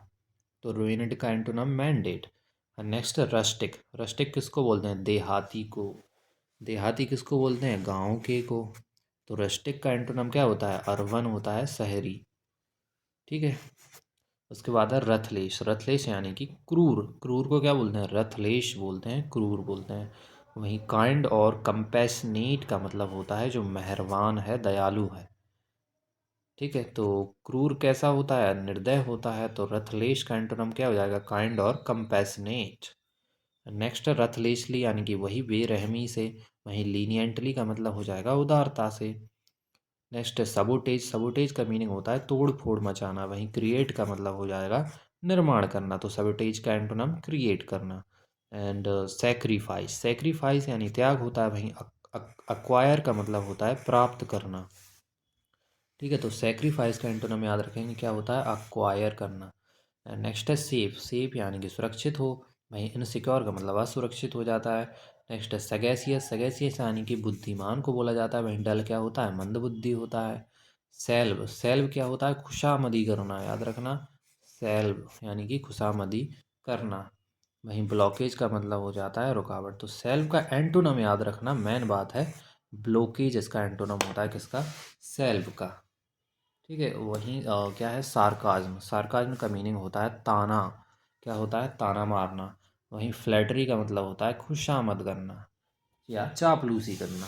तो रुइनड का एंटोनम मैंडेट। नेक्स्ट है रस्टिक, रस्टिक किसको बोलते हैं, देहाती को। देहाती किसको बोलते हैं, गाँव के को। तो रस्टिक का एंटोनम क्या होता है, अर्बन होता है, शहरी। ठीक है, उसके बाद है रथलेश, रथलेश यानी कि क्रूर, क्रूर को क्या बोलते हैं, रथलेश बोलते हैं, क्रूर बोलते हैं। वहीं काइंड और कंपैशनेट का मतलब होता है जो मेहरबान है, दयालु है। ठीक है, तो क्रूर कैसा होता है, निर्दय होता है। तो रथलेश का एंटोनम क्या हो जाएगा, काइंड और कंपैशनेट। नेक्स्ट रथलेशली यानी कि वही बेरहमी से। वहीं लीनियंटली का मतलब हो जाएगा उदारता से। नेक्स्ट है सबोटेज, सबोटेज का मीनिंग होता है तोड़ फोड़ मचाना। वहीं क्रिएट का मतलब हो जाएगा निर्माण करना। तो सबोटेज का एंटोनम क्रिएट करना। एंड सेक्रीफाइस, सेक्रीफाइस यानी त्याग होता है। वहीं अक्वायर का मतलब होता है प्राप्त करना। ठीक है, तो सेक्रीफाइस का एंटोनम याद रखेंगे क्या होता है, अक्वायर करना। नेक्स्ट है सेफ, सेफ यानी कि सुरक्षित हो। वहीं इनसिक्योर का मतलब असुरक्षित हो जाता है। नेक्स्ट है सगैसियस, सगैसियस यानी कि बुद्धिमान को बोला जाता है। वहीं डल क्या होता है, मंदबुद्धि होता है। सेल्व, सेल्व क्या होता है, खुशामदी करना, याद रखना। सेल्व यानी कि खुशामदी करना। वहीं ब्लॉकेज का मतलब हो जाता है रुकावट। तो सेल्व का एंटोनम याद रखना, मेन बात है ब्लॉकेज इसका एंटोनम होता है, किसका, सेल्व का। ठीक है, वहीं क्या है, सार्काज्म, सार्काज्म का मीनिंग होता है ताना, क्या होता है, ताना मारना। वहीं फ्लैटरी का मतलब होता है खुशामद करना या चापलूसी करना।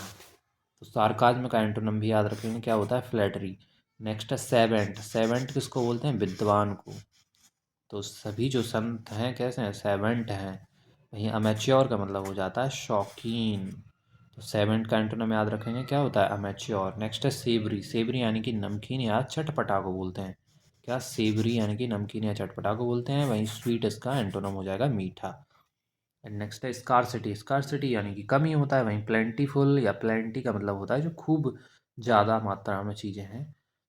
तो सार्काज्म का एंटोनम भी याद रखेंगे क्या होता है, फ्लैटरी। नेक्स्ट है सेवेंट, सेवेंट किसको बोलते हैं, विद्वान को। तो सभी जो संत हैं कैसे हैं, सेवेंट हैं। वहीं अमेच्योर का मतलब हो जाता है शौकीन। तो सेवेंट का एंटोनिम याद रखेंगे क्या होता है, अमेच्योर। नेक्स्ट है सेवरी, सेवरी यानी कि नमकीन या चटपटा को बोलते हैं। क्या, सेवरी यानी कि नमकीन या चटपटा को बोलते हैं। वहीं स्वीट इसका एंटोनिम हो जाएगा मीठा। एंड नेक्स्ट है स्कार्सिटी, स्कार्सिटी यानी कि कमी होता है। वहीं प्लेंटीफुल या प्लेंटी का मतलब होता है जो खूब ज़्यादा मात्रा में चीज़ें हैं।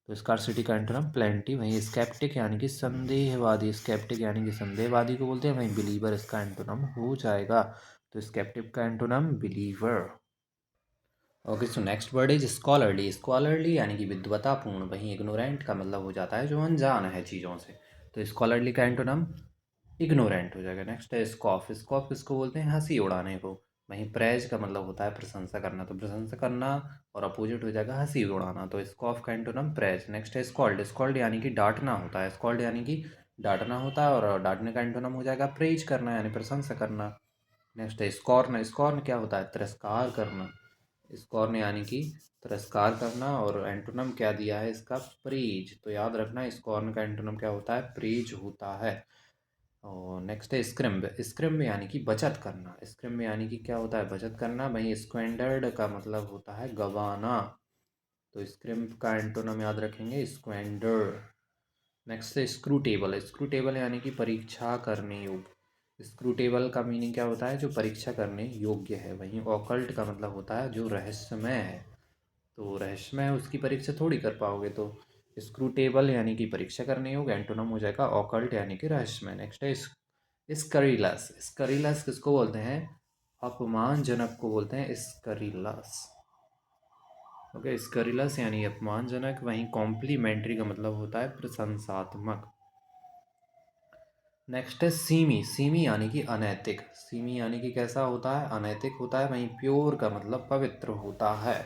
तो स्कार्सिटी का एंटोनिम प्लेंटी। वहीं स्केप्टिक यानी कि संदेहवादी, स्केप्टिक यानी कि संदेहवादी को बोलते हैं। वहीं बिलीवर इसका एंटोनिम हो जाएगा। तो स्केप्टिक का antonym believer. Okay, so next word is scholarly, scholarly यानी कि विद्वतापूर्ण। वहीं इग्नोरेंट का मतलब हो जाता है जो अनजान है चीज़ों से। तो स्कॉलरली का एंटोनिम इग्नोरेंट हो जाएगा। नेक्स्ट है स्कॉफ, स्कॉफ किसको बोलते हैं, हंसी उड़ाने को। वहीं प्रेज का मतलब होता है प्रशंसा करना। तो प्रशंसा करना और अपोजिट हो जाएगा हंसी उड़ाना। तो स्कॉफ का एंटोनिम प्रेज। नेक्स्ट है स्कॉल्ड, स्कॉल्ड यानी कि डांटना होता है। स्कॉल्ड यानी कि डांटना होता है और डांटने का एंटोनिम हो जाएगा प्रेज करना यानी प्रशंसा करना। नेक्स्ट है स्कॉर्न, स्कॉर्न क्या होता है, तिरस्कार करना। स्कॉर्न यानी कि तिरस्कार करना और एंटोनिम क्या दिया है इसका, प्रेज। तो याद रखना स्कॉर्न का एंटोनिम क्या होता है, प्रेज होता है। और नेक्स्ट है स्क्रिम्ब, स्क्रिम्ब यानी कि बचत करना। स्क्रिम्ब यानी कि क्या होता है, बचत करना। वहीं स्क्वेंडर्ड का मतलब होता है गवाना। तो स्क्रिम्ब का एंटोनिम याद रखेंगे, स्क्वेंडर। नेक्स्ट है स्क्रू टेबल, स्क्रू टेबल यानी कि परीक्षा करने योग्य। स्क्रू टेबल का मीनिंग क्या होता है, जो परीक्षा करने योग्य है। वहीं ऑकल्ट का मतलब होता है जो रहस्यमय है। तो रहस्यमय है उसकी परीक्षा थोड़ी कर पाओगे। तो स्क्रू टेबल यानी कि परीक्षा करने योग्य, एंटोनम हो जाएगा ऑकल्ट यानी कि रहस्यमय। नेक्स्ट है स्करीलस, स्करीलस किसको बोलते हैं, अपमानजनक को बोलते हैं स्करीलस। ओके, स्करिलस यानी अपमानजनक, वहीं कॉम्प्लीमेंट्री का मतलब होता है प्रशंसात्मक। नेक्स्ट है सीमी। सीमी यानी कि अनैतिक। सीमी यानी कि कैसा होता है? अनैतिक होता है। वहीं प्योर का मतलब पवित्र होता है।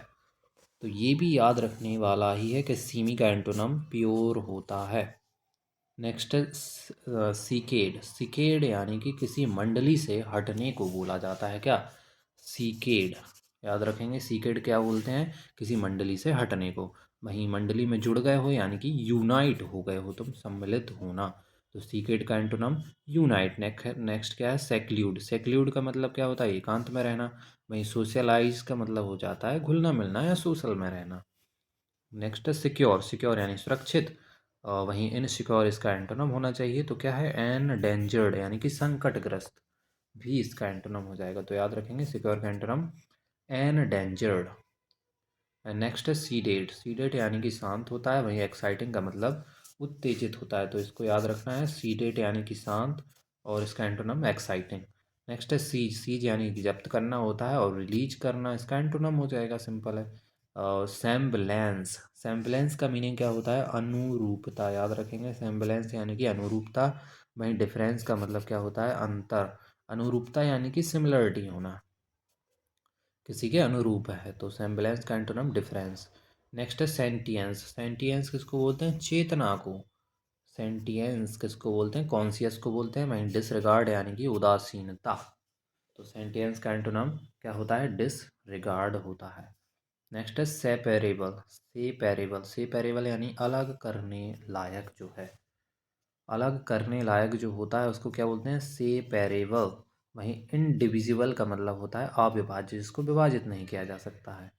तो ये भी याद रखने वाला ही है कि सीमी का एंटोनम प्योर होता है। नेक्स्ट है सीकेड। सीकेड यानी कि किसी मंडली से हटने को बोला जाता है। क्या? सीकेड। याद रखेंगे, सीकेड क्या बोलते हैं? किसी मंडली से हटने को। वहीं मंडली में जुड़ गए हो यानी कि यूनाइट हो गए हो तुम, सम्मिलित होना। तो सीकेड का एंटोनम यूनाइट। नेक्स्ट क्या है? सेक्ल्यूड। सेक्ल्यूड का मतलब क्या होता है? एकांत में रहना। वहीं सोशलाइज का मतलब हो जाता है घुलना मिलना या सोशल में रहना। नेक्स्ट है सिक्योर। सिक्योर यानी सुरक्षित। वहीं इनसिक्योर इसका एंटोनम होना चाहिए। तो क्या है? एनडेंजर्ड यानी कि संकटग्रस्त भी इसका एंटोनम हो जाएगा। तो याद रखेंगे सिक्योर का एंटोनम एनडेंजर्ड। नेक्स्ट है सीडेट। सीडेट यानी कि शांत होता है। वहीं एक्साइटिंग का मतलब उत्तेजित होता है। तो इसको याद रखना है, सीडेट यानी कि शांत, और इसका एंटोनम एक्साइटिंग। नेक्स्ट है सीज। सीज यानी कि जब्त करना होता है, और रिलीज करना इसका एंटोनम हो जाएगा। सिंपल है। सेम्बलेंस। सेम्बलेंस का मीनिंग क्या होता है? अनुरूपता। याद रखेंगे, सेम्बलेंस यानी कि अनुरूपता। वहीं डिफरेंस का मतलब क्या होता है? अंतर। अनुरूपता यानी कि सिमिलरिटी होना, किसी के अनुरूप है। तो सेम्बलेंस का एंटोनम डिफरेंस। नेक्स्ट है सेंटियंस। सेंटियंस किसको बोलते हैं? चेतना को। सेंटियंस किसको बोलते हैं? कॉन्सियस को बोलते हैं। वहीं डिसरिगार्ड यानी कि उदासीनता। तो सेंटियंस का एंटोनम क्या होता है? डिसरिगार्ड होता है। नेक्स्ट है सेपेरेबल। सेपेरेबल। सेपेरेबल यानी अलग करने लायक जो है। अलग करने लायक जो होता है उसको क्या बोलते हैं? सेपेरेबल। वहीं इनडिविजिबल का मतलब होता है अविभाज्य, जिसको विभाजित नहीं किया जा सकता है।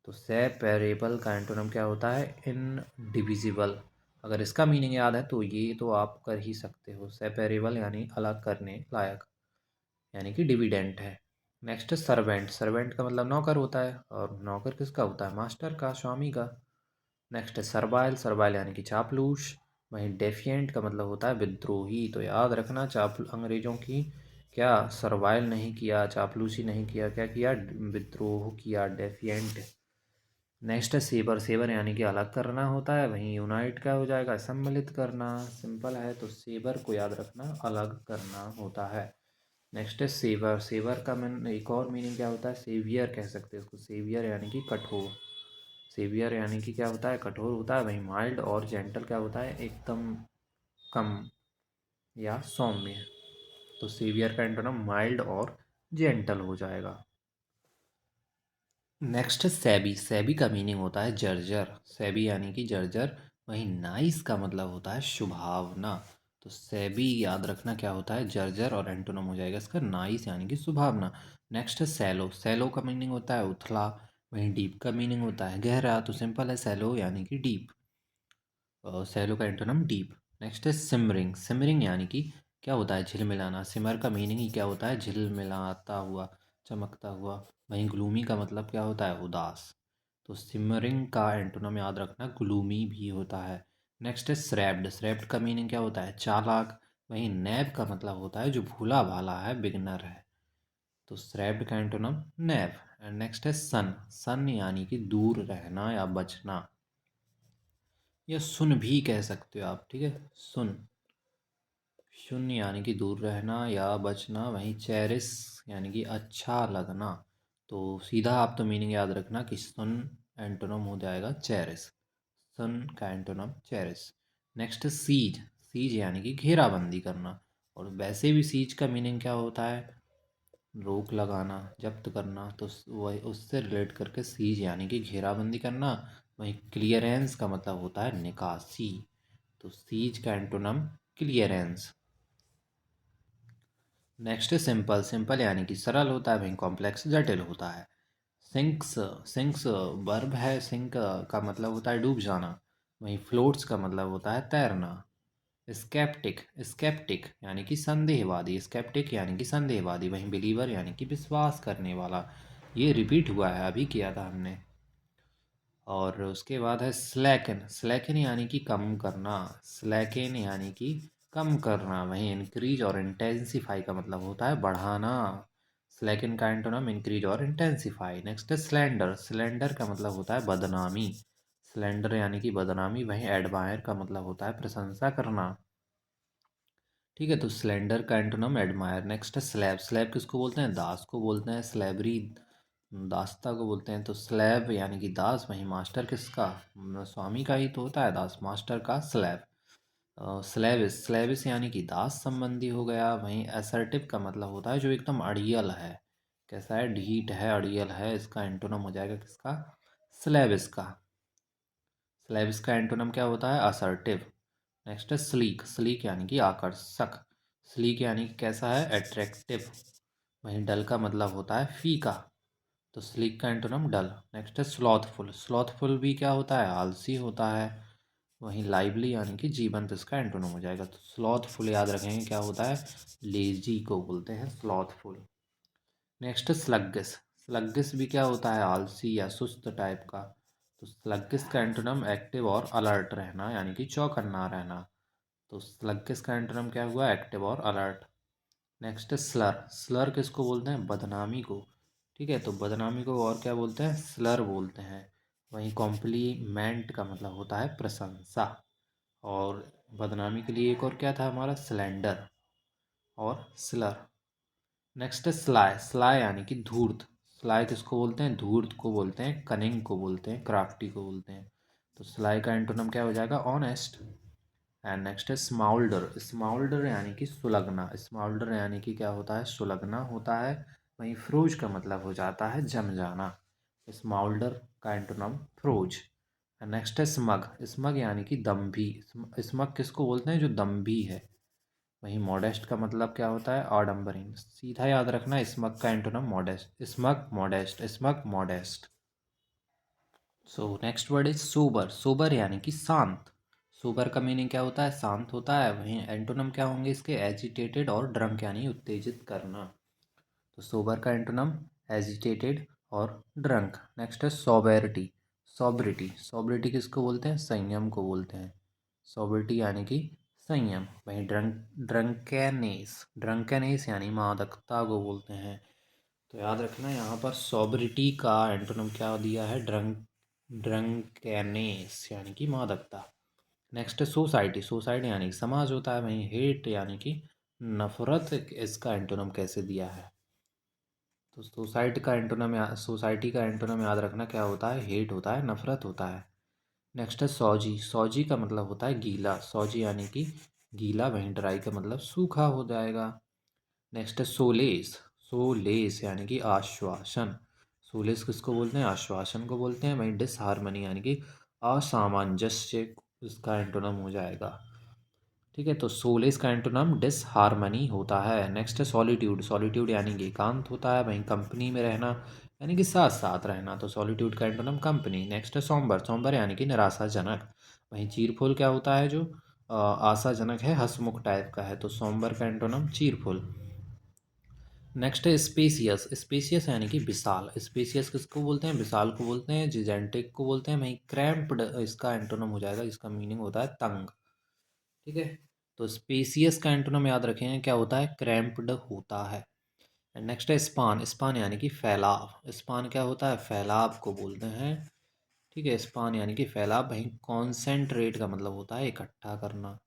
तो सेपेरेबल का एंटोनम क्या होता है? इनडिविजिबल। अगर इसका मीनिंग याद है तो ये तो आप कर ही सकते हो। सेपेरेबल यानी अलग करने लायक, यानी कि डिविडेंट है। नेक्स्ट है सर्वेंट। सर्वेंट का मतलब नौकर होता है, और नौकर किसका होता है? मास्टर का, स्वामी का। नेक्स्ट है सर्वाइल। सर्वाइल यानी कि चापलूस। वहीं डेफिएंट का मतलब होता है विद्रोही। तो याद रखना, अंग्रेजों की क्या सर्वाइल नहीं किया, चापलूसी नहीं किया, क्या किया? विद्रोह किया, डेफिएंट। नेक्स्ट है सेवर। सेवर यानी कि अलग करना होता है। वहीं यूनाइट का हो जाएगा सम्मिलित करना। सिंपल है। तो सेवर को याद रखना, अलग करना होता है। नेक्स्ट है सेवर। सेवर का मीन एक और मीनिंग क्या होता है? सेवियर कह सकते हैं इसको। सेवियर यानी कि कठोर। सेवियर यानी कि क्या होता है? कठोर होता है। वहीं माइल्ड और जेंटल क्या होता है? एकदम कम या सौम्य। तो सेवियर का एंटोनम माइल्ड और जेंटल हो जाएगा। नेक्स्ट है सैबी। सैबी का मीनिंग होता है जर्जर। सैबी यानी कि जर्जर। वहीं नाइस का मतलब होता है शुभावना। तो सैबी याद रखना क्या होता है? जर्जर, और एंटोनम हो जाएगा इसका नाइस यानी कि शुभावना। नेक्स्ट है सैलो। सैलो का मीनिंग होता है उथला। वहीं डीप का मीनिंग होता है गहरा। तो सिंपल है, सैलो यानी कि डीप। सैलो का एंटोनम डीप। नेक्स्ट है सिमरिंग। सिमरिंग यानी कि क्या होता है? झिलमिलाना। सिमर का मीनिंग ही क्या होता है? झिलमिलाता हुआ, चमकता हुआ। वहीं ग्लूमी का मतलब क्या होता है? उदास। तो सिमरिंग का एंटोनम याद रखना ग्लूमी भी होता है। नेक्स्ट है श्रैप्ड। श्रैप्ड का मीनिंग क्या होता है? चालाक। वहीं नैब का मतलब होता है जो भूला भाला है, बिगनर है। तो श्रैप्ड का एंटोनम नैब। एंड नेक्स्ट है सन। सन यानी कि दूर रहना या बचना, या सुन भी कह सकते हो आप। ठीक है, सुन। शून्य यानी कि दूर रहना या बचना। वहीं चेरिस यानी कि अच्छा लगना। तो सीधा आप तो मीनिंग याद रखना कि सुन एंटोनम हो जाएगा चेरिस। सन का antonym cherish. Next siege. Siege यानी कि घेराबंदी करना। और वैसे भी सीज का मीनिंग क्या होता है? रोक लगाना, जब्त करना। तो वही उससे रिलेट करके सीज यानी कि घेराबंदी करना। वहीं क्लियरेंस का मतलब होता है निकासी। तो सीज का एंटोनम क्लियरेंस। नेक्स्ट है सिंपल। सिंपल यानी कि सरल होता है। वहीं कॉम्प्लेक्स जटिल होता है। सिंक्स। सिंक्स वर्ब है। सिंक का मतलब होता है डूब जाना। वहीं फ्लोट्स का मतलब होता है तैरना। स्केप्टिक। स्केप्टिक यानी कि संदेहवादी। स्केप्टिक यानी कि संदेहवादी। वहीं बिलीवर यानी कि विश्वास करने वाला। ये रिपीट हुआ है, अभी किया था हमने। और उसके बाद है स्लैकन। स्लैकन यानी कि कम करना। स्लैकन यानी कि कम करना। वहीं इंक्रीज और इंटेंसिफाई का मतलब होता है बढ़ाना। स्लैकन का एंटोनम इंक्रीज और इंटेंसिफाई। नेक्स्ट है स्लेंडर। स्लेंडर का मतलब होता है बदनामी। स्लेंडर यानी कि बदनामी। वहीं एडमायर का मतलब होता है प्रशंसा करना। ठीक है, तो स्लेंडर का एंटोनम एडमायर। नेक्स्ट है स्लैब। स्लैब किसको बोलते हैं? दास को बोलते हैं। स्लैबरी दासता को बोलते हैं। तो स्लैब यानी कि दास। वहीं मास्टर किसका? स्वामी का ही तो होता है दास। मास्टर का स्लैब। स्लेविस। स्लेविस यानी कि दास संबंधी हो गया। वहीं असर्टिव का मतलब होता है जो एकदम अड़ियल है। कैसा है? ढीठ है, अड़ियल है। इसका एंटोनम हो जाएगा किसका? स्लेविस का। स्लेविस का एंटोनम क्या होता है? असर्टिव। नेक्स्ट है स्लीक। स्लीक यानी कि आकर्षक। स्लीक यानी कि कैसा है? अट्रैक्टिव। वहीं डल का मतलब होता है फीका। तो स्लीक का एंटोनम डल। नेक्स्ट है स्लॉथफुल। स्लॉथफुल भी क्या होता है? आलसी होता है। वहीं लाइवली यानी कि जीवंत इसका एंटोनम हो जाएगा। तो स्लॉथफुल याद रखेंगे क्या होता है? लेजी को बोलते हैं स्लॉथफुल। नेक्स्ट स्लग्गिस। स्लग्गिस भी क्या होता है? आलसी या सुस्त टाइप का। तो स्लग्गिस का एंटोनम एक्टिव और अलर्ट रहना यानी कि चौकन्ना रहना। तो स्लग्गिस का एंटोनम क्या हुआ? एक्टिव और अलर्ट। Next Slur. स्लर किसको बोलते हैं? बदनामी को। ठीक है, तो बदनामी को और क्या बोलते हैं? स्लर बोलते हैं। वहीं कॉम्प्लीमेंट का मतलब होता है प्रशंसा। और बदनामी के लिए एक और क्या था हमारा? स्लेंडर और स्लर। नेक्स्ट है स्लाय। स्लाय यानी कि धूर्त। स्लाय किसको बोलते हैं? धूर्त को बोलते हैं, कनिंग को बोलते हैं, क्राफ्टी को बोलते हैं। तो स्लाय का एंटोनम क्या हो जाएगा? ऑनेस्ट। एंड नेक्स्ट है स्माउल्डर। स्माउल्डर यानी कि सुलगना। स्माउल्डर यानी कि क्या होता है? सुलगना होता है। वहीं फ्रोज का मतलब हो जाता है जम जाना। स्माउल्डर का एंटोनम फ्रोज। नेक्स्ट है स्मग। स्मग यानी कि दम्भी। स्मग किसको बोलते हैं? जो दम्भी है। वहीं मॉडेस्ट का मतलब क्या होता है? आडम्बरहीन। सीधा याद रखना, स्मग का antonym modest. Smug modest, smug modest. So next word is sober. Sober यानी कि शांत। सोबर का मीनिंग क्या होता है? शांत होता है। वहीं एंटोनम क्या होंगे इसके? एजिटेटेड और ड्रंक यानी उत्तेजित करना। तो सोबर का एंटोनम एजिटेटेड और ड्रंक। नेक्स्ट है सॉबेरिटी। सॉब्रिटी। सॉब्रिटी किसको बोलते हैं? संयम को बोलते हैं। सॉब्रिटी यानी कि संयम। वहीं ड्रंकेनेस। ड्रंकेनेस यानी मादकता को बोलते हैं। तो याद रखना यहाँ पर सॉब्रिटी का एंटोनम क्या दिया है? ड्रंकेनेस यानी कि मादकता। नेक्स्ट है सोसाइटी। सोसाइटी यानी कि समाज होता है। वहीं हेट यानी कि नफरत। इसका एंटोनम कैसे दिया है? तो सोसाइटी का एंटोनम याद रखना क्या होता है? हेट होता है, नफरत होता है। नेक्स्ट है सौजी। सौजी का मतलब होता है गीला। सौजी यानी कि गीला। वहीं ड्राई का मतलब सूखा हो जाएगा। नेक्स्ट है सोलेस। सोलेस यानी कि आश्वासन। सोलेस किसको बोलते हैं? आश्वासन को बोलते हैं। वहीं डिसहारमनी यानी कि असामंजस्य इसका एंटोनम हो जाएगा। ठीक है, तो सोलेस का एंटोनम डिसहारमनी होता है। नेक्स्ट है सॉलिट्यूड। सॉलिट्यूड यानी कि एकांत होता है। वहीं कंपनी में रहना यानी कि साथ साथ रहना। तो सॉलिट्यूड का एंटोनम कंपनी। नेक्स्ट है सॉम्बर। सॉम्बर यानी कि निराशाजनक। वहीं चीरफुल क्या होता है? जो आशाजनक है, हंसमुख टाइप का है। तो सॉम्बर का एंटोनम चीरफुल। नेक्स्ट है स्पेसियस। स्पेसियस यानी कि विशाल। स्पेसियस किसको बोलते हैं? विशाल को बोलते हैं। जिजेंटिक को बोलते हैं। वहीं क्रैम्प्ड इसका एंटोनम हो जाएगा, जिसका मीनिंग होता है तंग। ठीक है, तो स्पेसियस का एंटोनम याद रखेंगे क्या होता है? क्रैम्प्ड होता है। नेक्स्ट है स्पान। स्पान यानी कि फैलाव। स्पान क्या होता है? फैलाव को बोलते हैं। ठीक है, स्पान यानी कि फैलाव। वहीं कॉन्सेंट्रेट का मतलब होता है इकट्ठा करना।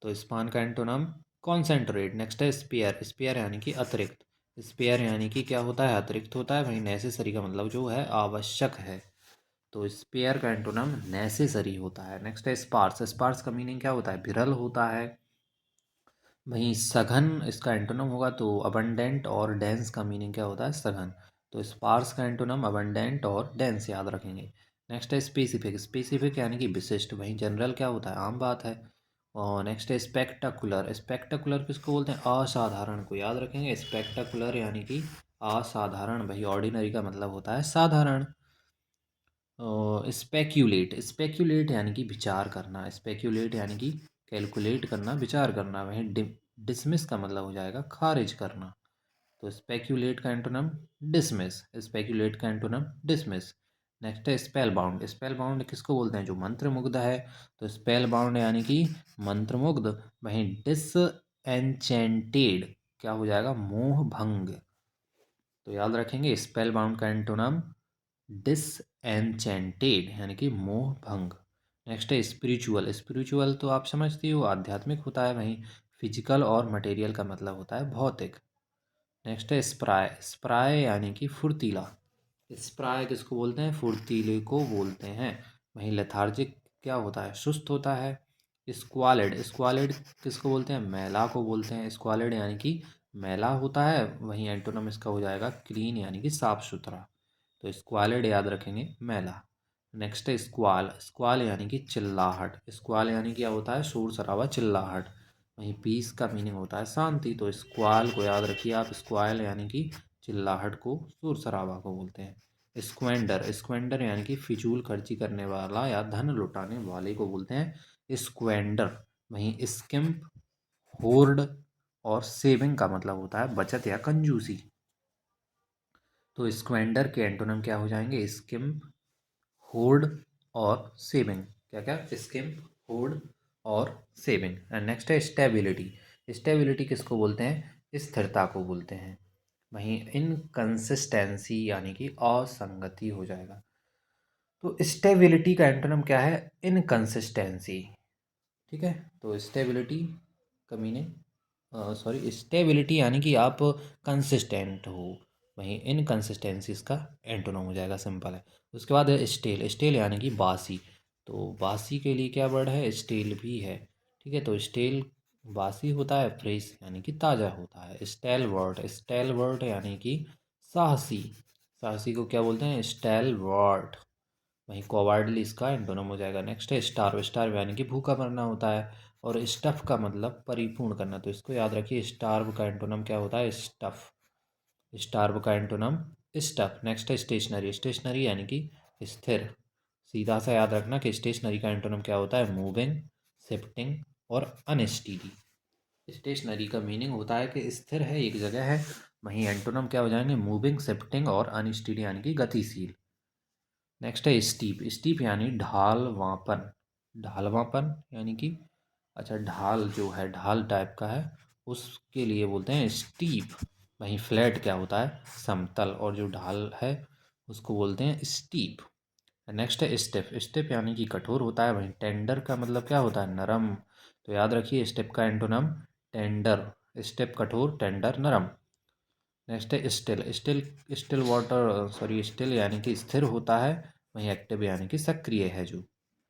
तो स्पान का एंटोनम कॉन्सेंट्रेट। नेक्स्ट है स्पेयर। स्पेयर यानी कि अतिरिक्त। स्पेयर यानी कि क्या होता है? अतिरिक्त होता है। वहीं नेसेसरी का मतलब जो है आवश्यक है। तो स्पेयर का एंटोनम नेसेसरी होता है। नेक्स्ट है स्पार्स। स्पार्स का मीनिंग क्या होता है? विरल होता है। वहीं सघन इसका एंटोनम होगा। तो अबंडेंट और डेंस का मीनिंग क्या होता है? सघन। तो स्पार्स का एंटोनम अबंडेंट और डेंस याद रखेंगे। नेक्स्ट है स्पेसिफिक। स्पेसिफिक यानी कि विशिष्ट। वहीं जनरल क्या होता है? आम बात है। और नेक्स्ट है स्पेक्टाकुलर। स्पेक्टाकुलर किसको बोलते हैं? असाधारण को याद रखेंगे। स्पेक्टाकुलर यानी कि असाधारण। भाई ऑर्डिनरी का मतलब होता है साधारण। स्पेक्यूलेट। स्पेक्यूलेट यानी कि विचार करना। स्पेक्यूलेट यानी कि कैलकुलेट करना, विचार करना। वहीं डिसमिस का मतलब हो जाएगा खारिज करना। तो स्पेक्यूलेट का एंटोनम डिसमिस। स्पेक्यूलेट का एंटोनम डिसमिस। नेक्स्ट है स्पेल बाउंड। स्पेल बाउंड किसको बोलते हैं? जो मंत्रमुग्ध है। तो स्पेल बाउंड यानी कि मंत्रमुग्ध। वहीं डिस एनचेंटेड क्या हो जाएगा? मोह भंग। तो याद रखेंगे स्पेल बाउंड का एंटोनम डिसएन्चेंटेड यानी कि मोह भंग। नेक्स्ट है स्पिरिचुअल। स्पिरिचुअल तो आप समझती हो आध्यात्मिक होता है, वहीं फिजिकल और मटेरियल का मतलब होता है भौतिक। नेक्स्ट है स्प्राय। स्प्राय यानी कि फुर्तीला। स्प्राय किसको बोलते हैं? फुर्तीले को बोलते हैं। वहीं लेथार्जिक क्या होता है? सुस्त होता है। स्क्वालिड। स्क्वालिड किसको बोलते हैं? मैला को बोलते हैं। स्क्वालिड यानी कि मैला होता है। वहीं एंटोनम इसका हो जाएगा क्लीन यानी कि साफ सुथरा। तो स्क्वालिड याद रखेंगे मैला। नेक्स्ट है स्क्वाल। स्क्वाल यानी कि चिल्लाहट। स्क्वाल यानी क्या होता है? शोर शराबा, चिल्लाहट। वहीं पीस का मीनिंग होता है शांति। तो स्क्वाल को याद रखिए आप। स्क्वाल यानी कि चिल्लाहट को, शोर शराबा को बोलते हैं। स्क्वेंडर। स्क्वेंडर यानी कि फिजूल खर्ची करने वाला या धन लुटाने वाले को बोलते हैं स्क्वेंडर। वहीं स्किम्प, होर्ड और सेविंग का मतलब होता है बचत या कंजूसी। तो स्क्वेंडर के एंटोनम क्या हो जाएंगे? स्किम्प, होर्ड और सेविंग। क्या क्या? स्किम्प, होर्ड और सेविंग। एंड नेक्स्ट है स्टेबिलिटी। स्टेबिलिटी किसको बोलते हैं? स्थिरता को बोलते हैं। वहीं इनकंसिस्टेंसी यानी कि असंगति हो जाएगा। तो स्टेबिलिटी का एंटोनम क्या है? इनकंसिस्टेंसी। ठीक है, तो स्टेबिलिटी का मीनिंग, सॉरी, स्टेबिलिटी यानी कि आप कंसिस्टेंट हो। वहीं इनकंसिस्टेंसी इसका एंटोनम हो जाएगा, सिंपल है। उसके बाद है स्टेल। स्टेल यानी कि बासी। तो बासी के लिए क्या वर्ड है? स्टेल भी है। ठीक है, तो स्टेल बासी होता है, फ्रेश यानी कि ताज़ा होता है। Stele word. स्टेल वर्ड यानी कि साहसी। साहसी को क्या बोलते हैं? Stale word. वहीं कॉवार्डली इसका एंटोनम हो जाएगा। नेक्स्ट है स्टार्व। स्टार्व यानी कि भूखा मरना होता है। और स्टफ का मतलब परिपूर्ण करना। तो इसको याद रखिए, स्टार्व का एंटोनम क्या होता है? स्टफ। स्टार्व का एंटोनम स्टफ। नेक्स्ट है स्टेशनरी। स्टेशनरी यानी कि स्थिर। सीधा सा याद रखना कि स्टेशनरी का एंटोनम क्या होता है? मूविंग, शिफ्टिंग और अनस्टीडी। स्टेशनरी का मीनिंग होता है कि स्थिर है, एक जगह है। वहीं एंटोनम क्या हो जाएंगे? मूविंग, शिफ्टिंग और अनस्टीडी यानी कि गतिशील। नेक्स्ट है स्टीप। स्टीप यानी ढालवापन। ढालवापन यानी कि, अच्छा, ढाल जो है, ढाल टाइप का है, उसके लिए बोलते हैं स्टीप। वहीं फ्लैट क्या होता है? समतल। और जो ढाल है उसको बोलते हैं स्टीप। नेक्स्ट है स्टिफ। स्टिफ यानी कि कठोर होता है। वहीं टेंडर का मतलब क्या होता है? नरम। तो याद रखिए स्टिफ का एंटोनम टेंडर। स्टिफ कठोर, टेंडर नरम। नेक्स्ट है still. Still, still water, sorry, still यानी कि स्थिर होता है। वहीं एक्टिव यानी कि सक्रिय है, जो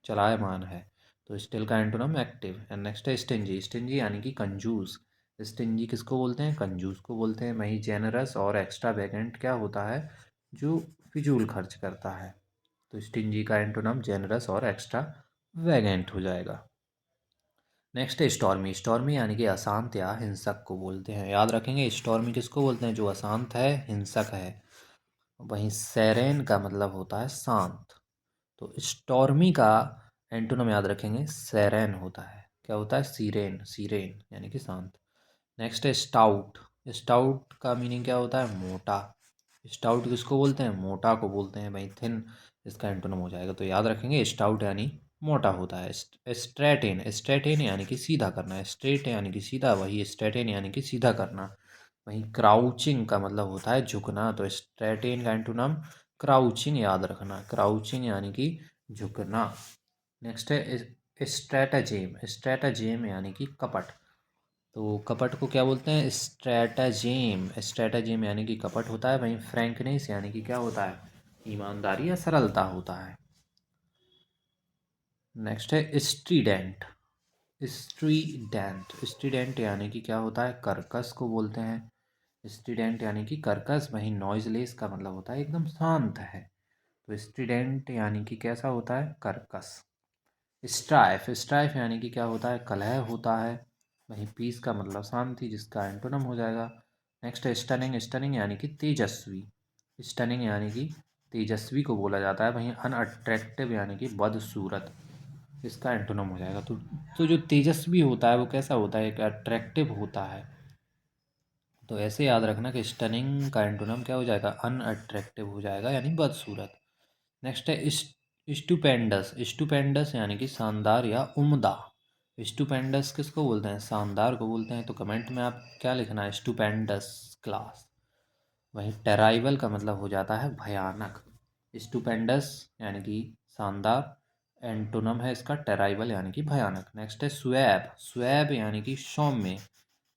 चलायमान है। तो स्टिल का एंटोनम एक्टिव। एंड नेक्स्ट है स्टिंजी। स्टिंजी यानी कि कंजूस। स्टिंजी किसको बोलते हैं? कंजूस को बोलते हैं। वहीं जेनरस और एक्स्ट्रा वैगेंट क्या होता है? जो फिजूल खर्च करता है। तो स्टिंजी का एंटोनम जेनरस और एक्स्ट्रा वैगेंट हो जाएगा। नेक्स्ट है स्टॉर्मी। स्टॉर्मी यानी कि अशांत या हिंसक को बोलते हैं। याद रखेंगे स्टॉर्मी किसको बोलते हैं? जो अशांत है, हिंसक है। वहीं सेरेन का मतलब होता है शांत। तो स्टॉर्मी का एंटोनम याद रखेंगे सेरेन होता है। क्या होता है? सीरेन। सीरेन यानी कि शांत। नेक्स्ट है स्टाउट। स्टाउट का मीनिंग क्या होता है? मोटा। स्टाउट किसको बोलते हैं? मोटा को बोलते हैं। भाई थिन इसका एंटोनम हो जाएगा। तो याद रखेंगे स्टाउट यानी मोटा होता है। स्ट्रेटेन। स्ट्रेटेन यानी कि सीधा करना। स्ट्रेट यानी कि सीधा, वही स्ट्रेटेन यानी कि सीधा करना। वहीं क्राउचिंग का मतलब होता है झुकना। तो स्ट्रेटेन का एंटोनम क्राउचिंग याद रखना। क्राउचिंग यानी कि झुकना। नेक्स्ट है स्ट्रेटाजेम। स्ट्रेटाजेम यानी कि कपट। तो कपट को क्या बोलते हैं? स्ट्रेटाजेम। स्ट्रेटाजेम यानी कि कपट होता है। वहीं फ्रैंकनेस यानी कि क्या होता है? ईमानदारी या सरलता होता है। नेक्स्ट है स्ट्रीडेंट। स्ट्रीडेंट। स्ट्रीडेंट यानी कि क्या होता है? कर्कश को बोलते हैं। स्ट्रीडेंट यानी कि कर्कश। वहीं नॉइजलेस का मतलब होता है एकदम शांत है। तो स्ट्रीडेंट यानी कि कैसा होता है? कर्कश। स्ट्राइफ। स्ट्राइफ यानी कि क्या होता है? कलह होता है। वहीं पीस का मतलब शांति, जिसका एंटोनम हो जाएगा। नेक्स्ट है स्टनिंग। स्टनिंग यानी कि तेजस्वी। स्टनिंग यानी कि तेजस्वी को बोला जाता है। वहीं अनअट्रैक्टिव यानी कि बदसूरत, इसका एंटोनम हो जाएगा। तो जो तेजस्वी होता है वो कैसा होता है? एक अट्रैक्टिव होता है। तो ऐसे याद रखना कि स्टनिंग का एंटोनम क्या हो जाएगा? अनअट्रैक्टिव हो जाएगा यानी बदसूरत। नेक्स्ट है स्टूपेंडस। स्टूपेंडस यानी कि शानदार या उम्दा। स्टूपेंडस किसको बोलते हैं? शानदार को बोलते हैं। तो कमेंट में आप क्या लिखना है? Stupendous class. वहीं टेराइबल का मतलब हो जाता है भयानक। स्टुपेंडस यानी कि शानदार, एंटोनम है इसका टेराइबल यानी कि भयानक। नेक्स्ट है स्वैब। स्वैब यानी कि सौम्य।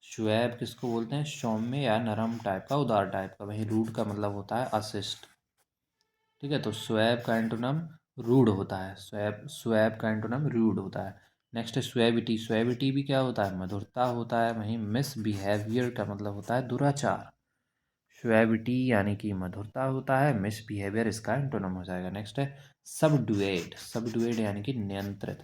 स्वैब किसको बोलते हैं? सौम्य या नरम टाइप का, उदार टाइप का। वहीं रूड का मतलब होता है अशिष्ट। ठीक है, तो स्वैब का एंटोनम रूड होता है। स्वैब का एंटोनम रूड होता है। नेक्स्ट है स्वैबिटी। स्वैबिटी भी क्या होता है? मधुरता होता है। वहीं मिसबिहेवियर का मतलब होता है दुराचार। स्वैबिटी यानी कि मधुरता होता है, मिसबिहेवियर इसका एंटोनम हो जाएगा। नेक्स्ट है सबडुएट। सबडुएट यानी कि नियंत्रित।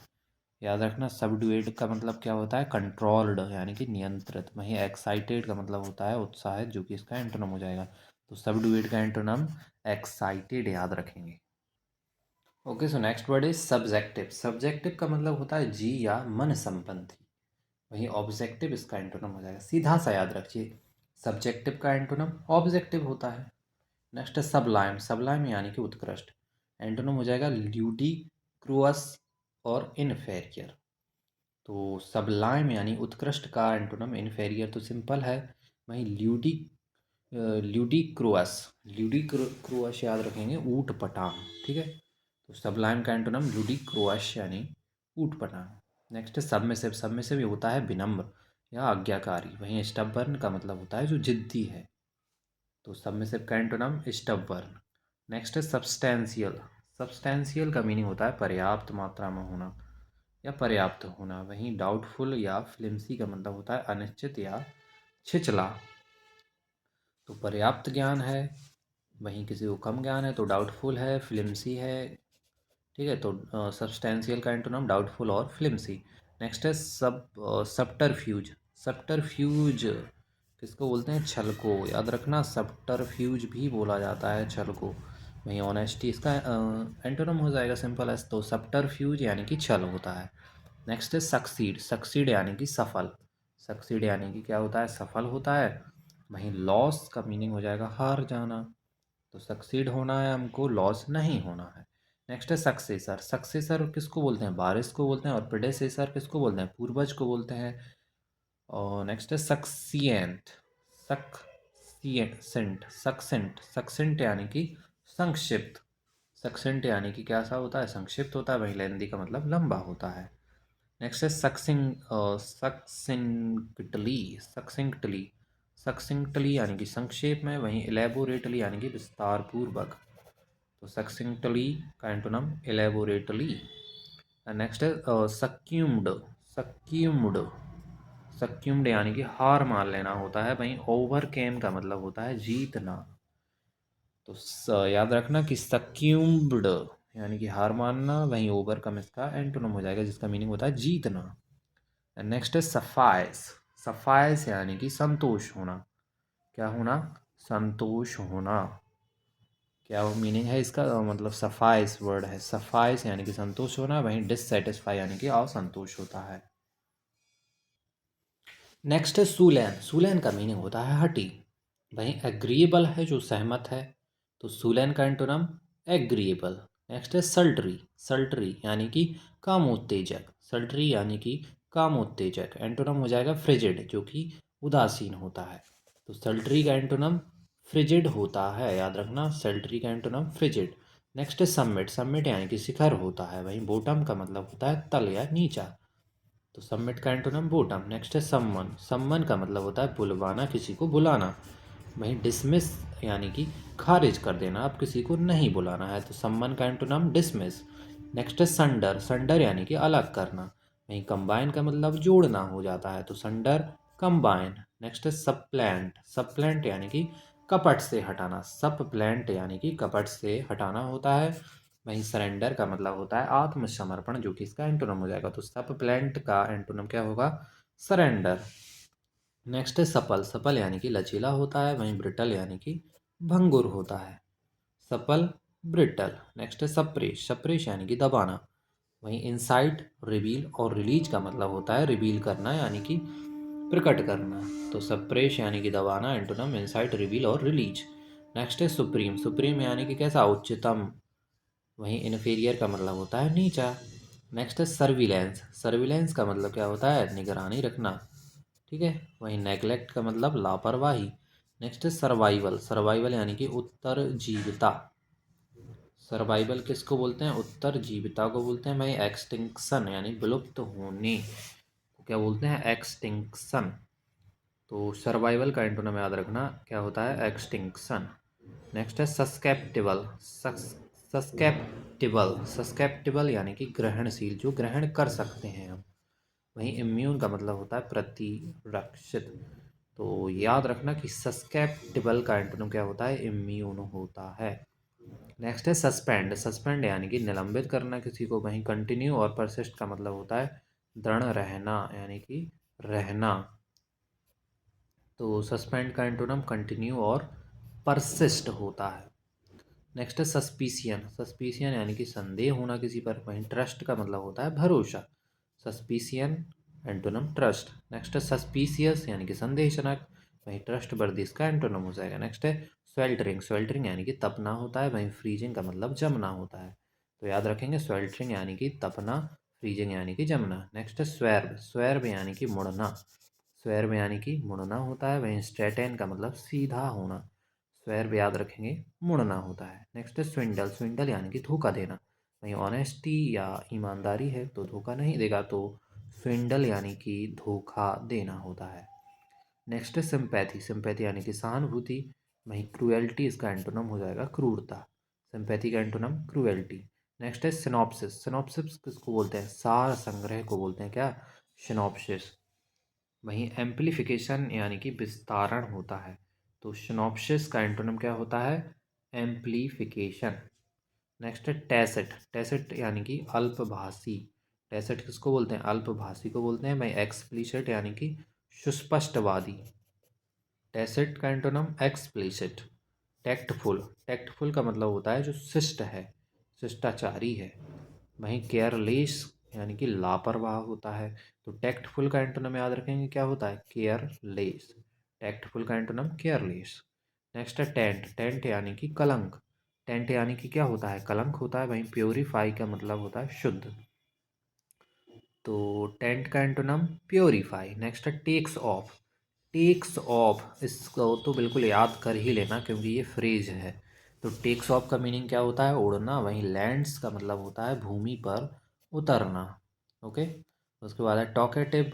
याद रखना, सबडुएट का मतलब क्या होता है? कंट्रोल्ड यानी कि नियंत्रित। वहीं एक्साइटेड का मतलब होता है उत्साहित, जो कि इसका एंटोनम हो जाएगा। तो सबडुएट का एंटोनम एक्साइटेड याद रखेंगे। Okay, so next word is subjective. Subjective का मतलब होता है जी या मन संबंधी। वहीं ऑब्जेक्टिव इसका एंटोनम हो जाएगा। सीधा सा याद रखिए, सब्जेक्टिव का एंटोनम ऑब्जेक्टिव होता है। नेक्स्ट है सबलाइम। सबलाइम यानी कि उत्कृष्ट। एंटोनम हो जाएगा ल्यूडिक्रुअस और इनफेरियर। तो सबलाइम यानी उत्कृष्ट का एंटोनम इनफेरियर तो सिंपल है। वहीं ल्यूडिक्रुअस। ल्यूडिक्रुअस याद रखेंगे, ऊट पटांग। ठीक है, तो सबलाइम का एंटोनम ल्यूडिक्रुअस यानी ऊट पटांग। नेक्स्ट है सबमिसिव। सबमिसिव ये होता है विनम्र या आज्ञाकारी। वहीं स्टबर्न का मतलब होता है जो जिद्दी है। तो सबमिसिव का एंटोनम स्टबर्न। नेक्स्ट है सब्सटेंशियल। सब्सटेंशियल का मीनिंग होता है पर्याप्त मात्रा में होना या पर्याप्त होना। वहीं डाउटफुल या फ्लिम्सी का मतलब होता है अनिश्चित या छिचला। तो पर्याप्त ज्ञान है, वहीं किसी को कम ज्ञान है तो डाउटफुल है, फ्लिम्सी है। ठीक है, तो सब्सटेंशियल का एंटोनम डाउटफुल और फ्लिम्सी। नेक्स्ट है सब्टरफ्यूज। सब्टरफ्यूज किसको बोलते हैं? छल को। याद रखना, सब्टरफ्यूज भी बोला जाता है छल को। वहीं ऑनेस्टी इसका एंटोनम हो जाएगा, सिंपल है। तो सब्टरफ्यूज यानी कि छल होता है। नेक्स्ट है सक्सीड। सक्सीड यानी कि सफल। सक्सीड यानी कि क्या होता है? सफल होता है। वहीं लॉस का मीनिंग हो जाएगा हार जाना। तो सक्सीड होना है हमको, लॉस नहीं होना है। नेक्स्ट है सक्सेसर। सक्सेसर किसको बोलते हैं? वारिस को बोलते हैं। और प्रेडेसेसर किसको बोलते हैं? पूर्वज को बोलते हैं। और नेक्स्ट है सक्सिएंट। सक्सिएंट सक्सेंट सक्सेंट यानी कि संक्षिप्त। सक्सेंट यानी कि क्या सा होता है? संक्षिप्त होता है। वहीं लेंदी का मतलब लंबा होता है। नेक्स्ट है सक्सिंक्टली। सक्सिंक्टली सक्सिंक्टली यानी कि संक्षेप में। वहीं एलेबोरेटली यानी कि विस्तार पूर्वक। तो सक्सिंक्टली का एंटोनम एलेबोरेटली। नेक्स्ट है सक्यूम्ड। सक्यूम्ड सक्यूम्ड यानी कि हार मान लेना होता है। वहीं ओवरकेम का मतलब होता है जीतना। तो याद रखना कि सक्यूम्ड यानी कि हार मानना, वहीं ओवरकम इसका एंटोनम हो जाएगा, जिसका मीनिंग होता है जीतना। नेक्स्ट है सफाइस। सफाइस यानी कि संतोष होना। क्या होना? संतोष होना। क्या वो मीनिंग है इसका? मतलब सफाइस वर्ड है, सफाइस यानी कि संतोष होना। वहीं डिससेटिस्फाई यानी कि असंतोष होता है। नेक्स्ट है सूलैन। सूलैन का मीनिंग होता है हठी। वहीं एग्रीएबल है जो सहमत है। तो सूलैन का एंटोनम एग्रीएबल। नेक्स्ट है सल्टरी। सल्टरी यानी कि कामोत्तेजक। सल्टरी यानी कि कामोत्तेजक। एंटोनम हो जाएगा फ्रिजिड, जो कि उदासीन होता है। तो सल्टरी का एंटोनम फ्रिजिड होता है, याद रखना, सल्टरी का एंटोनम फ्रिजिड। नेक्स्ट है समिट। समिट यानी कि शिखर होता है। वहीं बॉटम का मतलब होता है तल या नीचा। तो सबमिट का एंटोनम बॉटम। नेक्स्ट है सम्मन। सम्मन का मतलब होता है बुलवाना, किसी को बुलाना। वहीं डिसमिस यानी कि खारिज कर देना, अब किसी को नहीं बुलाना है। तो सम्मन का एंटोनम डिसमिस। नेक्स्ट है संडर। संडर यानी कि अलग करना। वहीं कंबाइन का मतलब जोड़ना हो जाता है। तो संडर कंबाइन। नेक्स्ट है सप्लैंट। सप्लैंट यानी कि कपट से हटाना। सप्लैंट यानी कि कपट से हटाना होता है। वहीं सरेंडर का मतलब होता है आत्मसमर्पण, जो कि इसका एंटोनम हो जाएगा। तो सप्लैंट का एंटोनम क्या होगा? सरेंडर। नेक्स्ट है सपल। सपल यानी कि लचीला होता है। वहीं ब्रिटल यानी कि भंगुर होता है। Supple, brittle. नेक्स्ट है सप्रेश। सप्रेश यानी कि दबाना। वहीं इंसाइट, रिवील और रिलीज का मतलब होता है रिवील करना यानी कि प्रकट करना। तो सप्रेश यानी कि दबाना, एंटोनम इंसाइट, रिवील और रिलीज। नेक्स्ट है सुप्रीम। सुप्रीम यानी कि कैसा? उच्चतम। वहीं इन्फीरियर का मतलब होता है नीचा। नेक्स्ट है सर्विलेंस। सर्विलेंस का मतलब क्या होता है? निगरानी रखना। ठीक है, वहीं नेगलेक्ट का मतलब लापरवाही। नेक्स्ट है सर्वाइवल। सर्वाइवल यानी कि उत्तरजीविता। सर्वाइवल किसको बोलते हैं? उत्तरजीविता को बोलते हैं। भाई एक्सटिंक्शन यानी विलुप्त होने को क्या बोलते हैं? एक्सटिंक्शन। तो सर्वाइवल का एंटोनिम याद रखना क्या होता है? एक्सटिंक्शन। नेक्स्ट है सस्केप्टिबल। सस्केप्टिबल सस्केप्टिबल यानी कि ग्रहणशील, जो ग्रहण कर सकते हैं हम। वहीं इम्यून का मतलब होता है प्रतिरक्षित। तो याद रखना कि सस्केप्टिबल का एंटोनिम क्या होता है? इम्यून होता है। नेक्स्ट है सस्पेंड। सस्पेंड यानी कि निलंबित करना किसी को। वहीं कंटिन्यू और परसिस्ट का मतलब होता है दृढ़ रहना यानी कि रहना। तो सस्पेंड का एंटोनिम कंटिन्यू और परसिस्ट होता है। नेक्स्ट है सस्पिशियन। सस्पिशियन यानी कि संदेह होना किसी पर। वहीं ट्रस्ट का मतलब होता है भरोसा। Suspicion antonym trust. नेक्स्ट है सस्पिशियस यानी कि संदेहजनक। वहीं ट्रस्ट वर्दी इसका एंटोनिम हो जाएगा। नेक्स्ट है स्वेल्टरिंग। स्वेल्टरिंग यानी कि तपना होता है। वहीं फ्रीजिंग का मतलब जमना होता है। तो याद रखेंगे स्वेल्टरिंग यानी कि तपना, फ्रीजिंग यानी कि जमना। नेक्स्ट है स्वेर्ब। स्वेर्ब यानी कि मुड़ना। स्वेर्ब यानी कि मुड़ना होता है। वहीं स्ट्रेटेन का मतलब सीधा होना। स्वेर्ब याद रखेंगे मुड़ना होता है। नेक्स्ट है स्विंडल। स्विंडल यानी कि धोखा देना। वहीं ऑनेस्टी या ईमानदारी है तो धोखा नहीं देगा, तो स्विंडल यानी कि धोखा देना होता है। नेक्स्ट है सिंपैथी। सिंपैथी यानी कि सहानुभूति। वहीं क्रूएल्टी इसका एंटोनम हो जाएगा क्रूरता। सिंपैथी का एंटोनम क्रूएल्टी। नेक्स्ट है सिनॉप्सिस। सिनॉप्सिस किसको बोलते हैं? सार संग्रह को बोलते हैं क्या? सिनॉप्सिस। वहीं एम्प्लीफिकेशन यानी कि विस्तारण होता है। तो सिनॉप्सिस का एंटोनिम क्या होता है? एम्प्लीफिकेशन। नेक्स्ट है टैसिट। टैसिट यानी कि अल्पभाषी। टैसिट किसको बोलते हैं? अल्पभाषी को बोलते हैं। वहीं एक्सप्लिसिट यानी कि सुस्पष्टवादी। टैसिट का एंटोनिम एक्सप्लिसिट। टैक्टफुल। टैक्टफुल का मतलब होता है जो शिष्ट है, शिष्टाचारी है। वहीं केयरलेस यानी कि लापरवाह होता है। तो टैक्टफुल का एंटोनिम याद रखेंगे क्या होता है? केयरलेस। टैक्टफुल का एंटोनिम केयरलेस। नेक्स्ट है टेंट। टेंट यानी कि कलंक। टेंट यानी कि क्या होता है? कलंक होता है। वहीं प्योरीफाई का मतलब होता है शुद्ध। तो टेंट का एंटोनिम प्योरीफाई। नेक्स्ट है टेक्स ऑफ। टेक्स ऑफ इसको तो बिल्कुल याद कर ही लेना क्योंकि ये फ्रेज है। तो टेक्स ऑफ का मीनिंग क्या होता है? उड़ना। वहीं लैंड्स का मतलब होता है भूमि पर उतरना। ओके। उसके बाद है टॉकेटिव।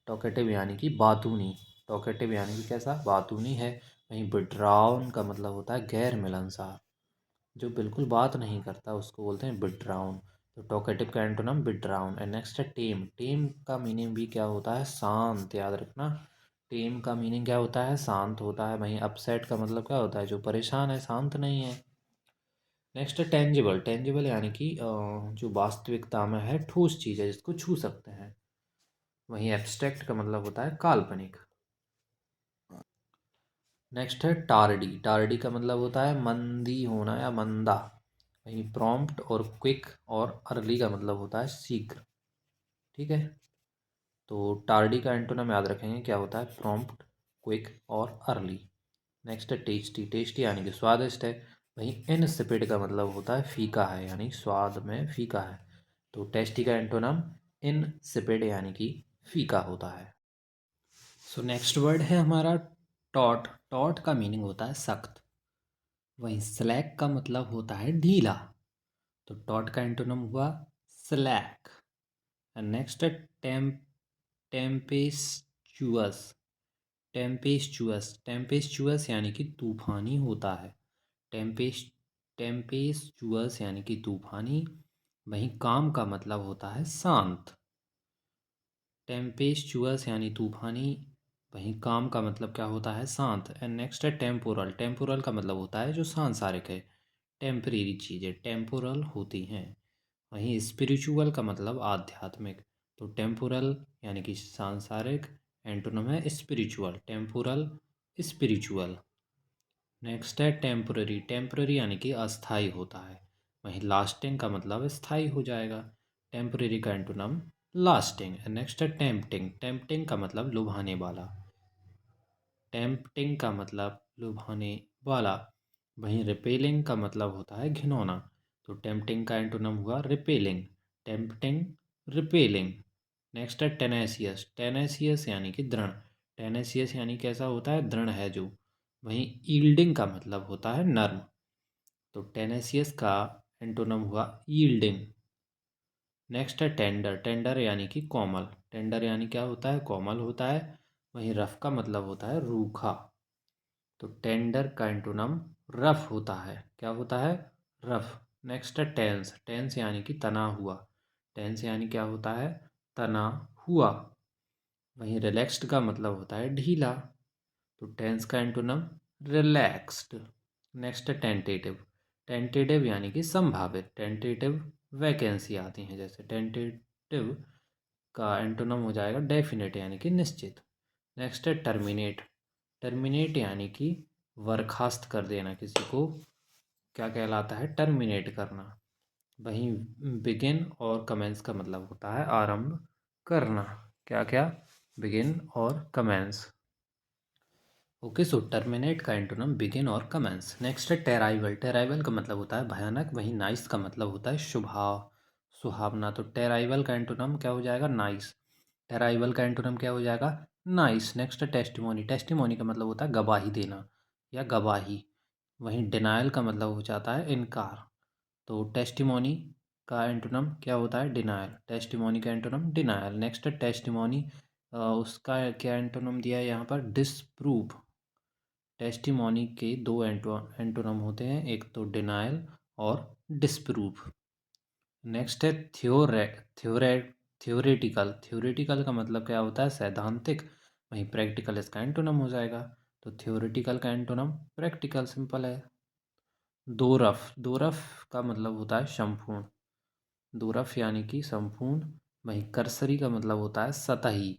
टॉकेटिव यानी कि बातूनी। टॉकेटिव यानी कि कैसा? बातूनी है। वहीं विड्राउन का मतलब होता है गैर मिलनसार, जो बिल्कुल बात नहीं करता उसको बोलते हैं विड्राउन। तो टॉकेटिव का एंटोनिम विड्राउन। एंड नेक्स्ट है टेम। टेम का मीनिंग भी क्या होता है? शांत। याद रखना टेम का मीनिंग क्या होता है? शांत होता है। वहीं अपसेट का मतलब क्या होता है? जो परेशान है, शांत नहीं है। नेक्स्ट है टेंजिबल। टेंजिबल यानी कि जो वास्तविकता में है, ठोस चीज़ है जिसको छू सकते हैं। वहीं एब्स्ट्रैक्ट का मतलब होता है काल्पनिक। नेक्स्ट है टार्डी। टार्डी का मतलब होता है मंदी होना या मंदा। वहीं प्रॉम्प्ट और क्विक और अर्ली का मतलब होता है शीघ्र। ठीक है। तो टार्डी का एंटोनिम याद रखेंगे क्या होता है? प्रॉम्प्ट, क्विक और अर्ली। नेक्स्ट है टेस्टी। टेस्टी यानी कि स्वादिष्ट है। वहीं इनसिपिड का मतलब होता है फीका है, यानी स्वाद में फीका है। तो टेस्टी का एंटोनिम इनसिपिड यानी कि फीका होता है। सो नेक्स्ट वर्ड है हमारा टॉट। टॉट का मीनिंग होता है सख्त। वहीं स्लैक का मतलब होता है ढीला। तो टॉट का एंटोनिम हुआ स्लैक। एंड नेक्स्ट है टेम्पेस्चुअस। टेम्पेस्चुअस। टेम्पेस्चुअस यानी कि तूफानी होता है। टेम्पेस टेम्पेस्चुअस यानी कि तूफानी। वहीं काम का मतलब होता है शांत। टेम्पेस्चुअस यानी तूफानी। वहीं काम का मतलब क्या होता है? शांत। एंड नेक्स्ट है टेम्पोरल। टेम्पोरल का मतलब होता है जो सांसारिक है। टेम्परेरी चीज़ें टेम्पोरल होती हैं। वहीं स्पिरिचुअल का मतलब आध्यात्मिक। तो टेम्पोरल यानी कि सांसारिक, एंटोनिम है स्पिरिचुअल। Temporal, spiritual. नेक्स्ट है टेम्पररी। टेम्पररी यानी कि अस्थाई होता है। वहीं लास्टिंग का मतलब स्थाई हो जाएगा। टेम्पररी का एंटोनिम लास्टिंग। नेक्स्ट है टेम्पटिंग। टेम्पटिंग का मतलब लुभाने वाला। टेम्पटिंग का मतलब लुभाने वाला। वहीं रिपेलिंग का मतलब होता है घिनौना। तो टेम्पटिंग का एंटोनिम हुआ रिपेलिंग। Tempting, repelling. नेक्स्ट है टेनेसियस। टेनेसियस यानी कि दृढ़। टेनेसियस यानी कैसा होता है? दृढ़ है जो। वहीं यील्डिंग का मतलब होता है नर्म। तो टेनेसियस का एंटोनम हुआ यील्डिंग। नेक्स्ट है टेंडर। टेंडर यानी कि कोमल। टेंडर यानी क्या होता है? कोमल होता है। वहीं रफ का मतलब होता है रूखा। तो टेंडर का एंटोनम रफ होता है। क्या होता है? रफ। नेक्स्ट है टेंस। टेंस यानी कि तना हुआ। टेंस यानी क्या होता है? तना हुआ। वहीं रिलैक्स्ड का मतलब होता है ढीला। तो टेंस का एंटोनम रिलैक्स्ड। नेक्स्ट है टेंटेटिव। टेंटेटिव यानी कि संभावित। टेंटेटिव वैकेंसी आती हैं जैसे। टेंटेटिव का एंटोनम हो जाएगा डेफिनेट यानी कि निश्चित। नेक्स्ट है टर्मिनेट। टर्मिनेट यानी कि बर्खास्त कर देना किसी को, क्या कहलाता है? टर्मिनेट करना। वहीं बिगिन और कमेंस का मतलब होता है आरंभ करना। क्या क्या? बिगिन और कमेंस। ओके, सो टर्मिनेट का एंटोनम बिगिन और कमेंस। नेक्स्ट है टेराइवल। टेराइवल का मतलब होता है भयानक। वहीं नाइस का मतलब होता है शुभाव, सुहावना। तो टेराइवल का एंटोनम क्या हो जाएगा? नाइस। टेराइवल का एंटोनम क्या हो जाएगा? नाइस। नेक्स्ट है टेस्टिमोनी। टेस्टिमोनी का मतलब होता है गवाही देना या गवाही। वहीं डिनायल का मतलब हो जाता है इनकार। तो टेस्टिमोनी का एंटोनम क्या होता है? डिनायल। टेस्टिमोनी का एंटोनम डिनायल। नेक्स्ट है टेस्टिमोनी, उसका क्या एंटोनम दिया है यहाँ पर? डिसप्रूव। टेस्टिमोनी के दो एंटोनम होते हैं, एक तो डिनायल और डिसप्रूव। नेक्स्ट है थ्योरे थ्योरेटिकल। थ्योरेटिकल का मतलब क्या होता है? सैद्धांतिक। वहीं प्रैक्टिकल इसका एंटोनम हो जाएगा। तो थ्योरेटिकल का एंटोनम प्रैक्टिकल, सिंपल है। दोरफ। दोरफ का मतलब होता है संपूर्ण। दोरफ यानी कि संपूर्ण। वहीं करसरी का मतलब होता है सतही।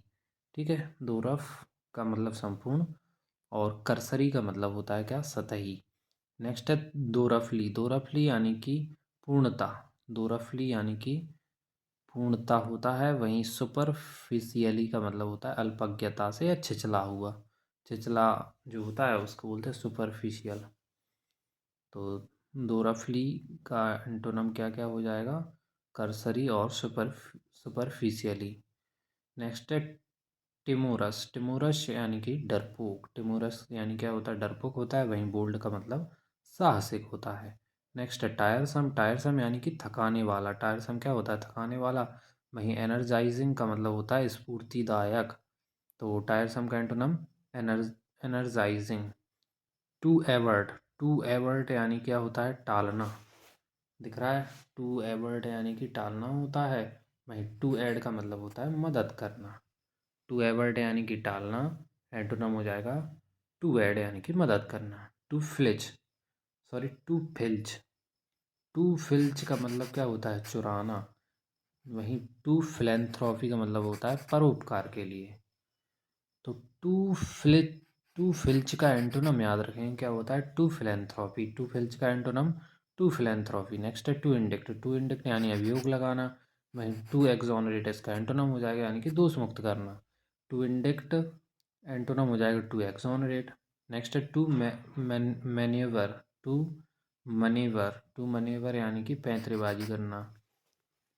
ठीक है, दोरफ का मतलब संपूर्ण और करसरी का मतलब होता है क्या? सतही। नेक्स्ट है दोरफली। दोरफली यानी कि पूर्णता। दोरफली यानी कि पूर्णता होता है। वहीं सुपरफिशियली का मतलब होता है अल्पज्ञता से या छिछला हुआ। छिछला जो होता है उसको बोलते हैं सुपरफिशियल। तो दोरफली का एंटोनम क्या क्या हो जाएगा? करसरी और सुपरफिशियली। नेक्स्ट है टिमोरस। टिमोरस यानी कि डरपोक। टिमोरस यानी क्या होता है? डरपोक होता है। वहीं बोल्ड का मतलब साहसिक होता है। नेक्स्ट है टायरसम। टायरसम यानी कि थकाने वाला। टायरसम क्या होता है? थकाने वाला। वहीं एनर्जाइजिंग का मतलब होता है स्फूर्तिदायक। तो टायरसम का antonym energizing. To avert. To avert यानी क्या होता है? टालना। दिख रहा है? टू एवर्ट यानी कि टालना होता है। वहीं टू ऐड का मतलब होता है मदद करना। टू एवर्ट यानी कि टालना, एंटोनम हो जाएगा टू ऐड यानी कि मदद करना। To flitch, sorry to filch. To filch का मतलब क्या होता है? चुराना। वहीं टू फिलेंथ्रॉपी का मतलब होता है परोपकार के लिए। तो टू फिल्च का एंटोनम याद रखें क्या होता है? To philanthropy. टू फिल्च का एंटोनम टू फिलेंथ्रॉपी। नेक्स्ट है टू इंडिक्ट। टू इंडिक्ट यानी अभियोग लगाना। वहीं टू एक्सोनरेट इसका एंटोनम हो जाएगा यानी कि दोष मुक्त करना। टू इंडिक्ट एंटोनम हो जाएगा टू एक्सोनरेट। नेक्स्ट है टू मैन्यूवर। टू मनीवर। टू मनीवर यानी कि पैंतरेबाजी करना।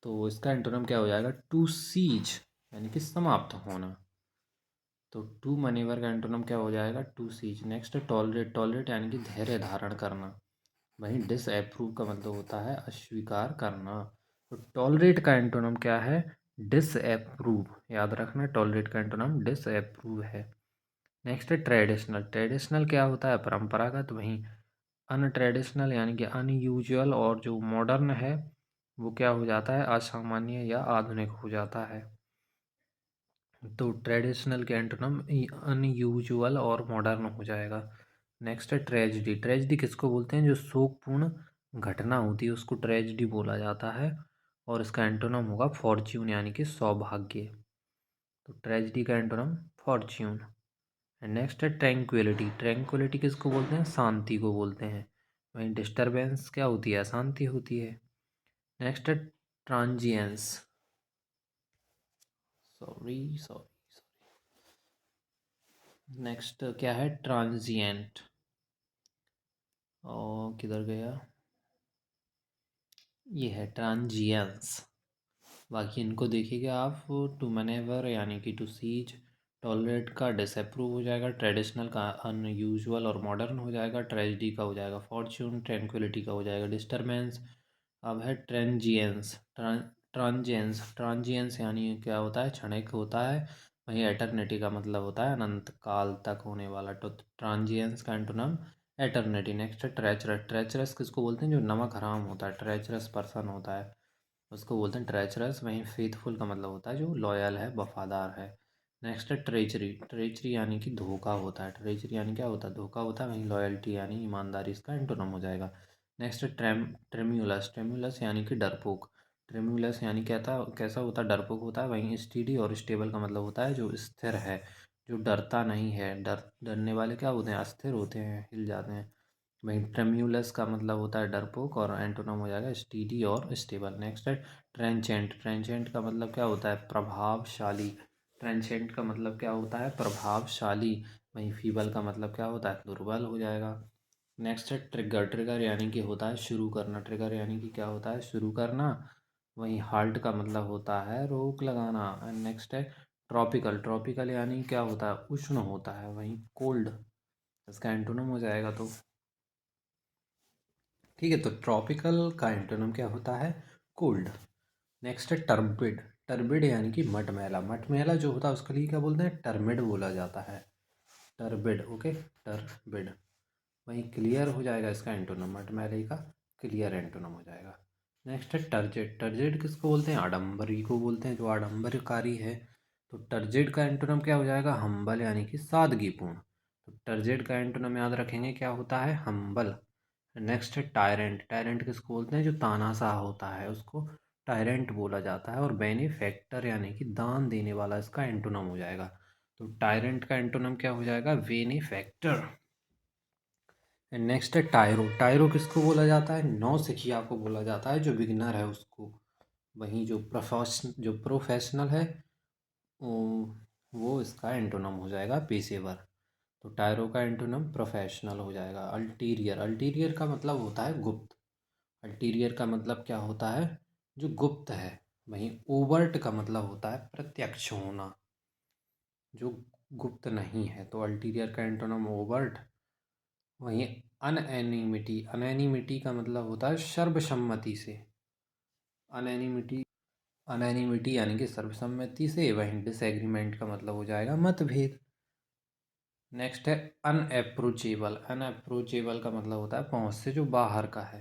तो इसका एंटोनम क्या हो जाएगा? टू सीज यानी कि समाप्त होना। तो टू मनीवर का एंटोनम क्या हो जाएगा? To cease. नेक्स्ट है टॉलरेट। टॉलरेट यानी कि धैर्य धारण करना। वहीं डिसअप्रूव का मतलब होता है अस्वीकार करना। तो टॉलरेट का एंटोनम क्या है? डिसअप्रूव। याद रखना, टॉलरेट का एंटोनम डिसअप्रूव है। नेक्स्ट है ट्रेडिशनल। ट्रेडिशनल क्या होता है? परंपरागत। वहीं अनट्रेडिशनल यानी कि अनयूजुअल और जो मॉडर्न है वो क्या हो जाता है? असामान्य या आधुनिक हो जाता है। तो ट्रेडिशनल के एंटोनम अनयूजुअल और मॉडर्न हो जाएगा। नेक्स्ट है ट्रेजिडी। ट्रेजिडी किसको बोलते हैं? जो शोकपूर्ण घटना होती है उसको ट्रेजिडी बोला जाता है। और इसका एंटोनम होगा फॉर्च्यून यानी कि सौभाग्य। तो ट्रेजिडी का एंटोनम फॉर्च्यून। एंड नेक्स्ट है ट्रैंक्विलिटी। ट्रैंक्विलिटी किसको बोलते हैं? शांति को बोलते हैं। वहीं डिस्टरबेंस क्या होती है? अशांति होती है। नेक्स्ट है ट्रांजिएंस। Sorry sorry. नेक्स्ट क्या है? ट्रांजिएंट। और किधर गया? ये है ट्रांजिएंस। बाकी इनको देखिएगा आप। टू मैनेवर यानी कि टू सीज। टॉलरेट का डिसअप्रूव हो जाएगा, ट्रेडिशनल का अनयूजुअल और मॉडर्न हो जाएगा, ट्रेजिडी का हो जाएगा फॉर्च्यून, ट्रैंक्विलिटी का हो जाएगा डिस्टर्बेंस। अब है ट्रेंजियंस। ट्रांजियंस ट्रांजियंस यानी क्या होता है, क्षणिक होता है। वहीं एटर्निटी का मतलब होता है अनंत काल तक होने वाला। तो ट्रांजियंस का एंटोनम एटर्निटी। नेक्स्ट है ट्रेचरस। ट्रेचरस किसको बोलते हैं, जो नमक हराम होता है, ट्रेचरस पर्सन होता है उसको बोलते हैं ट्रेचरस। वहीं फेथफुल का मतलब होता है जो लॉयल है, वफादार है। नेक्स्ट है ट्रेचरी। ट्रेचरी यानी कि धोखा होता है, ट्रेचरी यानी क्या होता है, धोखा होता है। वहीं लॉयल्टी यानी ईमानदारी इसका एंटोनम हो जाएगा। नेक्स्ट है ट्रेम्यूलस। ट्रेम्यूलस यानी कि डरपोक। ट्रेम्यूलस यानी क्या था, कैसा होता है, डरपोक होता है। वहीं स्टीडी और स्टेबल का मतलब होता है जो स्थिर है, जो डरता नहीं है। डरने वाले क्या होते हैं, अस्थिर होते हैं, हिल जाते हैं। वहीं ट्रेम्यूलस का मतलब होता है डरपोक और एंटोनम हो जाएगा स्टीडी और स्टेबल। नेक्स्ट है ट्रेंचेंट। ट्रेंचेंट का मतलब क्या होता है, प्रभावशाली। ट्रेंचेंट का मतलब क्या होता है, प्रभावशाली। वहीं फीबल का मतलब क्या होता है, दुर्बल हो जाएगा। नेक्स्ट है ट्रिगर। ट्रिगर यानी कि होता है शुरू करना। ट्रिगर यानी कि क्या होता है, शुरू करना। वहीं हाल्ट का मतलब होता है रोक लगाना। एंड नेक्स्ट है ट्रॉपिकल। ट्रॉपिकल यानी क्या होता है, उष्ण होता है। वहीं कोल्ड इसका एंटोनम हो जाएगा। तो ठीक है, तो ट्रॉपिकल का एंटोनम क्या होता है, कोल्ड। नेक्स्ट है टर्बिड। टर्बिड यानी कि मटमैला। मटमैला जो होता है उसके लिए क्या बोलते हैं, टर्मिड बोला जाता है, टर्बिड। Okay, turbid. वहीं क्लियर हो जाएगा इसका एंटोनम, मटमैले का क्लियर एंटोनम हो जाएगा। नेक्स्ट है टर्जिड। टर्जिड किसको बोलते हैं, आडम्बरी को बोलते हैं, जो आडम्बरकारी है। तो टर्जिड का एंटोनम क्या हो जाएगा, हम्बल यानी कि सादगीपूर्ण। तो टर्जिड का एंटोनम याद रखेंगे क्या होता है, हम्बल। नेक्स्ट है टायरेंट। टायरेंट किसको बोलते हैं, जो तानाशाह होता है उसको टायरेंट बोला जाता है। और बेनिफैक्टर यानी कि दान देने वाला इसका एंटोनम हो जाएगा। तो टायरेंट का एंटोनम क्या हो जाएगा, बेनिफैक्टर। नेक्स्ट है टायरो। टायरो किसको बोला जाता है, नौसिखिया को बोला जाता है, जो बिगिनर है उसको। वहीं जो प्रोफेशनल है वो इसका एंटोनम हो जाएगा पेशेवर। तो टायरो का एंटोनम प्रोफेशनल हो जाएगा। अल्टीरियर। अल्टीरियर का मतलब होता है गुप्त। अल्टीरियर का मतलब क्या होता है, जो गुप्त है। वहीं ओवर्ट का मतलब होता है प्रत्यक्ष होना, जो गुप्त नहीं है। तो अल्टीरियर का एंटोनम ओवर्ट। वहीं अनएनिमिटी। अनएनिमिटी का मतलब होता है सर्वसम्मति से। अनएनिमिटी अनएनिमिटी यानी कि सर्वसम्मति से। वहीं डिसएग्रीमेंट का मतलब हो जाएगा मतभेद। नेक्स्ट है अनअप्रोचेबल। अनअप्रोचेबल का मतलब होता है पहुंच से जो बाहर का है।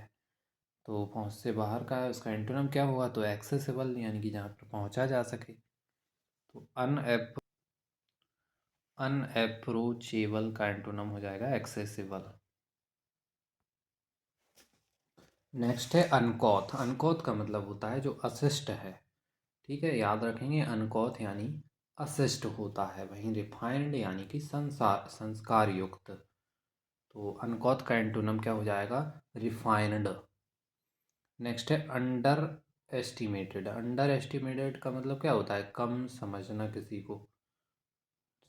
तो पहुंच से बाहर का है, उसका एंटोनम क्या हुआ, तो एक्सेसिबल यानी कि जहाँ पर पहुंचा जा सके। तो अनअप्रोचेबल का एंटोनम हो जाएगा एक्सेसिबल। नेक्स्ट है अनकॉथ। अनकॉथ का मतलब होता है जो अशिष्ट है। ठीक है, याद रखेंगे, अनकॉथ यानी अशिष्ट होता है। वहीं रिफाइंड यानी कि संस्कार युक्त। तो अनकॉथ का एंटोनम क्या हो जाएगा, रिफाइंड। नेक्स्ट है अंडर एस्टिमेटेड। अंडर एस्टिमेटेड का मतलब क्या होता है, कम समझना किसी को।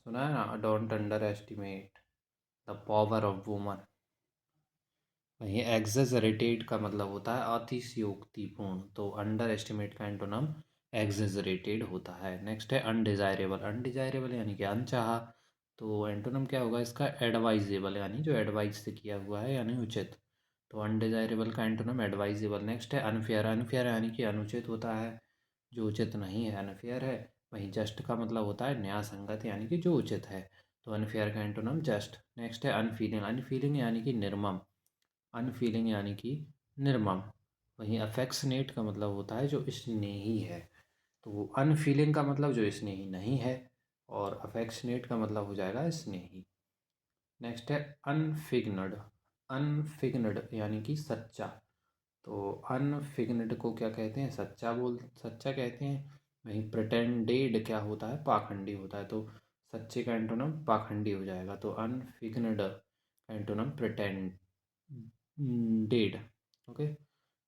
सुना है ना, don't under estimate the power of woman. वहीं एग्जेजरेटेड का मतलब होता है अतिशयोक्तिपूर्ण। तो अंडर एस्टिमेट का एंटोनम एग्जेजरेटेड होता है। नेक्स्ट है अनडिजायरेबल। अनडिजायरेबल यानी कि अनचाहा। तो एंटोनम क्या होगा इसका, एडवाइजेबल यानी जो एडवाइज से किया हुआ है यानी उचित। तो अनडिजायरेबल का एंटोनम एडवाइजेबल। नेक्स्ट है अनफेयर। अनफेयर यानी कि अनुचित होता है, जो उचित नहीं है, अनफेयर है। वहीं जस्ट का मतलब होता है न्याय संगत यानी कि जो उचित है। तो अनफेयर का एंटोनम जस्ट। नेक्स्ट है अनफीलिंग। अनफीलिंग यानी कि निर्मम। अनफीलिंग यानी कि निर्मम। वहीं अफेक्शनेट का मतलब होता है जो स्नेही है। तो अनफीलिंग का मतलब जो स्नेही नहीं है, और अफेक्शनेट का मतलब हो जाएगा स्नेही। नेक्स्ट है अनफिग्नड। अनफिग्नड यानी कि सच्चा। तो अनफिग्नड को क्या कहते हैं, सच्चा कहते हैं। वहीं प्रिटेंडेड क्या होता है, पाखंडी होता है। तो सच्चे का एंटोनम पाखंडी हो जाएगा। तो अनफिग्नड का एंटोनम प्रिटेंडेड। ओके।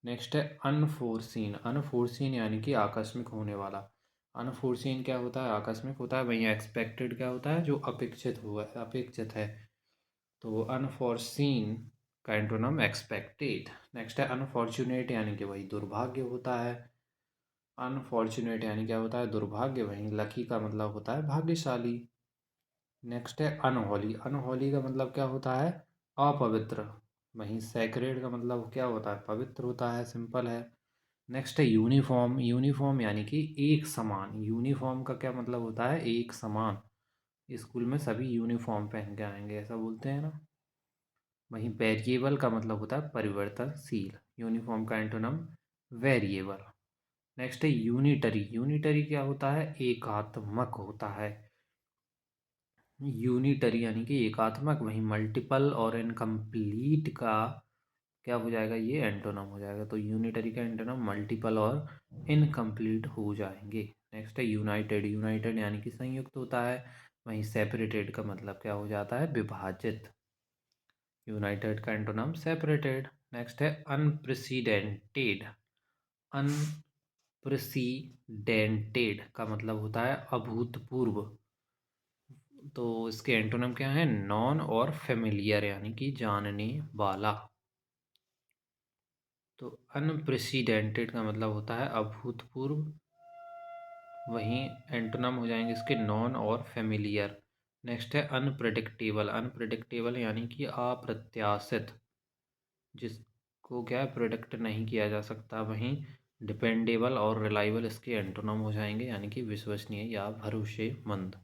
नेक्स्ट है अनफोर्सीन। अनफोर्सीन यानी कि आकस्मिक होने वाला। अनफोर्सीन क्या होता है, आकस्मिक होता है। वहीं एक्सपेक्टेड क्या होता है, जो अपेक्षित हुआ, अपेक्षित है। तो अनफोर्सीन का एंटोनम एक्सपेक्टेड। नेक्स्ट है अनफॉर्चुनेट यानी कि वही दुर्भाग्य होता है। अनफॉर्चुनेट यानी क्या होता है, दुर्भाग्य। वहीं लकी का मतलब होता है भाग्यशाली। नेक्स्ट है अनहोली। अनहोली का मतलब क्या होता है? अपवित्र। वहीं सैक्रेड का मतलब क्या होता है? पवित्र होता है, सिंपल है। नेक्स्ट है यूनिफॉर्म। यूनिफॉर्म यानी कि एक समान। यूनिफॉर्म का क्या मतलब होता है? एक समान। स्कूल में सभी यूनिफॉर्म पहन के आएंगे, ऐसा बोलते हैं ना। वहीं वेरिएबल का मतलब होता है परिवर्तनशील। यूनिफॉर्म का एंटोनम वेरिएबल। नेक्स्ट है यूनिटरी। यूनिटरी क्या होता है? एकात्मक होता है। यूनिटरी यानी कि एकात्मक। वहीं मल्टीपल और इनकम्प्लीट का क्या हो जाएगा? ये एंटोनम हो जाएगा। तो यूनिटरी का एंटोनम मल्टीपल और इनकम्प्लीट हो जाएंगे। नेक्स्ट है यूनाइटेड। यूनाइटेड यानी कि संयुक्त होता है। वहीं सेपरेटेड का मतलब क्या हो जाता है? विभाजित। यूनाइटेड का एंटोनम सेपरेटेड। नेक्स्ट है अनप्रेसिडेंटेड। अनप्रेसिडेंटेड का मतलब होता है अभूतपूर्व। तो इसके एंटोनम क्या है? नॉन और फेमिलियर यानी कि जानने वाला। तो अनप्रेसिडेंटेड का मतलब होता है अभूतपूर्व। वहीं एंटोनम हो जाएंगे इसके नॉन और फेमिलियर। नेक्स्ट है अनप्रेडिक्टेबल। अनप्रेडिक्टेबल यानी कि अप्रत्याशित, जिसको क्या है? प्रोडिक्ट नहीं किया जा सकता। वहीं डिपेंडेबल और रिलायबल इसके एंटोनम हो जाएंगे, यानी कि विश्वसनीय या भरोसेमंद।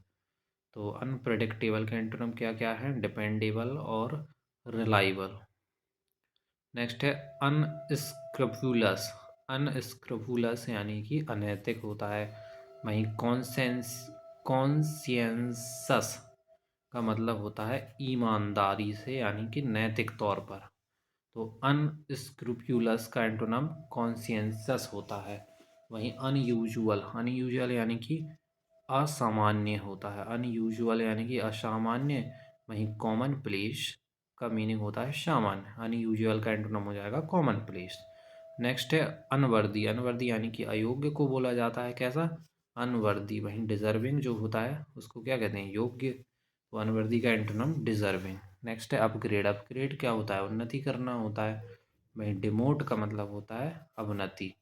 तो अनप्रेडिक्टेबल के एंटोनम क्या क्या है? डिपेंडेबल और रिलायबल। नेक्स्ट है अनस्क्रपुलस। अनस्क्रपुलस यानी कि अनैतिक होता है। वहीं कॉन्सियंसस का मतलब होता है ईमानदारी से, यानी कि नैतिक तौर पर। तो अनस्क्रूप्यूलस का एंटोनम कॉन्सियंसस होता है। वहीं अनयूजुअल। अनयूजुअल यानी कि असामान्य होता है। अनयूजुअल यानी कि असामान्य। वहीं कॉमन प्लेस का मीनिंग होता है सामान्य। अनयूजुअल का एंटोनम हो जाएगा कॉमन प्लेस। नेक्स्ट है अनवर्दी। अनवर्दी यानी कि अयोग्य को बोला जाता है। कैसा? अनवर्दी। वहीं डिजर्विंग जो होता है उसको क्या कहते हैं? योग्य। तो अनवर्दी का एंटोनम डिजर्विंग। नेक्स्ट है अपग्रेड। अपग्रेड क्या होता है? उन्नति करना होता है। वहीं डिमोट का मतलब होता है अवनति।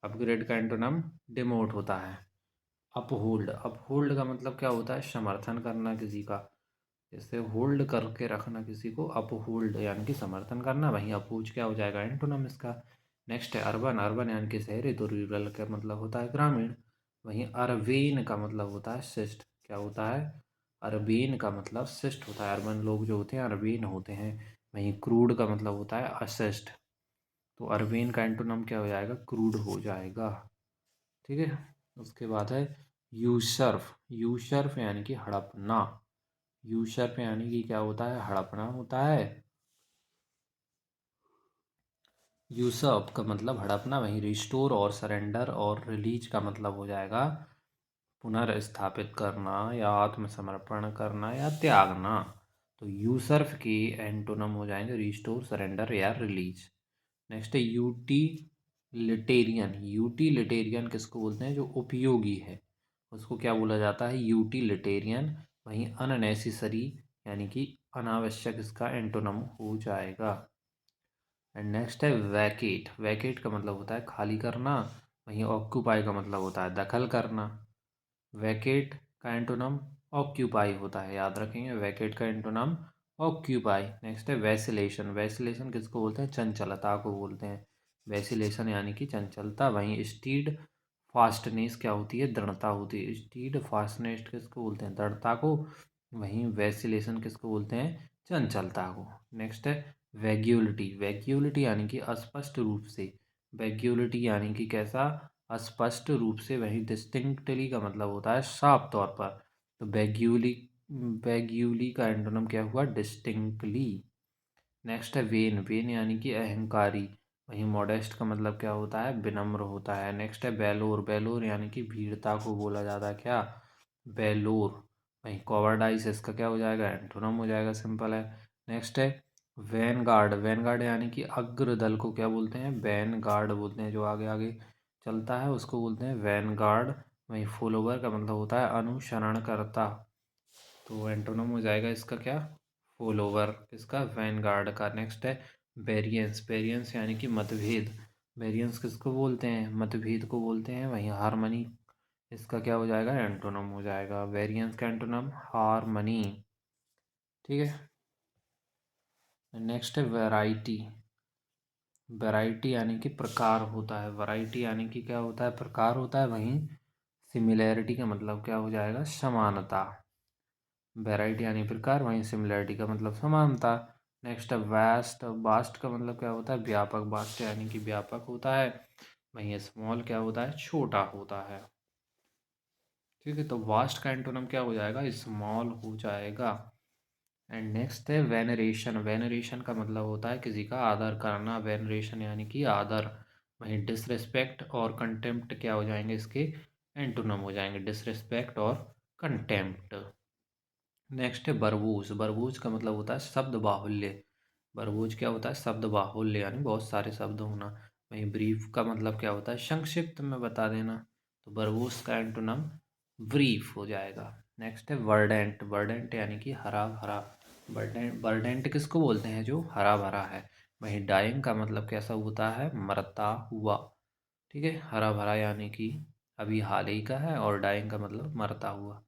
अपग्रेड का एंटोनम डिमोट होता है। अपहोल्ड। अपहोल्ड का मतलब क्या होता है? समर्थन करना किसी का। जैसे होल्ड करके रखना किसी को, अपहोल्ड यानी कि समर्थन करना। वहीं अपोज क्या हो जाएगा? एंटोनम इसका। नेक्स्ट है अर्बन। अर्बन यानी कि शहरी। तो रूरल का मतलब होता है ग्रामीण। वहीं अरबेन का मतलब होता है शिष्ट। क्या होता है? अरबेन का मतलब शिष्ट होता है। अर्बन लोग जो होते हैं अरबेन होते हैं। वहीं क्रूड का मतलब होता है अशिष्ट। तो अरबेन का एंटोनम क्या हो जाएगा? क्रूड हो जाएगा। ठीक है। उसके बाद है यूसर्फ। यूसर्फ यानी कि हड़पना। यूसर्फ यानी कि क्या होता है? हड़पना होता है। यूसर्फ का मतलब हड़पना। वहीं रिस्टोर और सरेंडर और रिलीज का मतलब हो जाएगा पुनर्स्थापित करना या आत्मसमर्पण करना या त्यागना। तो यूसर्फ के एंटोनम हो जाएंगे रिस्टोर, सरेंडर या रिलीज। नेक्स्ट है यूटिलिटेरियन। यूटिलिटेरियन किसको बोलते हैं? जो उपयोगी है उसको क्या बोला जाता है? यूटिलिटेरियन। वहीं अननेसेसरी यानी कि अनावश्यक इसका एंटोनम हो जाएगा। एंड नेक्स्ट है वैकेट। वैकेट का मतलब होता है खाली करना। वहीं ऑक्यूपाई का मतलब होता है दखल करना। वैकेट का एंटोनम ऑक्यूपाई होता है, याद रखेंगे। वैकेट का एंटोनम ऑक्यूपाई। नेक्स्ट है वैसिलेशन। वैसिलेशन किसको बोलते हैं? चंचलता को बोलते हैं। वैसिलेशन यानी कि चंचलता। वहीं स्टीड फास्टनेस क्या होती है? दृढ़ता होती है। स्टीड फास्टनेस किसको बोलते हैं? दृढ़ता को। वहीं वैसिलेशन किसको बोलते हैं? चंचलता को। नेक्स्ट है वैग्युलिटी। वैग्युलिटी यानी कि अस्पष्ट रूप से। वैग्युलिटी यानी कि कैसा? अस्पष्ट रूप से। वहीं डिस्टिंक्टली का मतलब होता है साफ तौर पर। तो वैग्यूली, वैग्यूली का एंटोनम क्या हुआ? डिस्टिंक्टली। नेक्स्ट है वेन। वेन यानी कि अहंकारी। वहीं मॉडेस्ट का मतलब क्या होता है? विनम्र होता है। नेक्स्ट है बेलोर। बेलोर यानी कि भीड़ता को बोला जाता है। क्या? बेलोर। वहीं कॉवर्डाइस इसका क्या हो जाएगा? एंटोनम हो जाएगा, सिंपल है। नेक्स्ट है वैनगार्ड। वैनगार्ड यानी कि अग्रदल को क्या बोलते हैं? वैनगार्ड बोलते हैं। जो आगे आगे चलता है उसको बोलते हैं वैनगार्ड। वहीं फॉलोवर का मतलब होता है अनुसरणकर्ता। तो एंटोनम हो जाएगा इसका क्या? फॉलोवर। इसका वैनगार्ड का। नेक्स्ट है वेरिएंस। वेरिएंस यानी कि मतभेद। वेरिएंस किसको बोलते हैं? मतभेद को बोलते हैं। वहीं हारमनी इसका क्या हो जाएगा, एंटोनम हो जाएगा। वेरिएंस का एंटोनम हार्मनी। ठीक है, नेक्स्ट है वैरायटी। वैरायटी यानी कि प्रकार होता है, वैरायटी यानी कि क्या होता है, प्रकार होता है। वहीं सिमिलैरिटी का मतलब क्या हो जाएगा, समानता। वैरायटी यानी प्रकार, वहीं सिमिलैरिटी का मतलब समानता। नेक्स्ट है वास्ट। वास्ट का मतलब क्या होता है, व्यापक। वास्ट यानी कि व्यापक होता है। वहीं स्मॉल क्या होता है, छोटा होता है। ठीक है, तो वास्ट का एंटोनम क्या हो जाएगा, स्मॉल हो जाएगा। एंड नेक्स्ट है वेनरेशन। वेनरेशन का मतलब होता है किसी का आदर करना। वेनरेशन यानी कि आदर। वहीं डिसरिस्पेक्ट और कंटेम्प्ट क्या हो जाएंगे, इसके एंटोनम हो जाएंगे, डिसरिस्पेक्ट और कंटेम्प्ट। नेक्स्ट है बरबूज। बरबूज का मतलब होता है शब्द बाहुल्य। बरबूज क्या होता है, शब्द बाहुल्य यानी बहुत सारे शब्द होना। वहीं ब्रीफ का मतलब क्या होता है, संक्षिप्त में बता देना। तो बरबूज का एंटोनम ब्रीफ हो जाएगा। नेक्स्ट है वर्डेंट। वर्डेंट यानी कि हरा भरा। वर्डेंट, वर्डेंट किसको बोलते हैं, जो हरा भरा है। वहीं डाइंग का मतलब कैसा होता है, मरता हुआ। ठीक है, हरा भरा यानी कि अभी हाल ही का है, और डाइंग का मतलब मरता हुआ।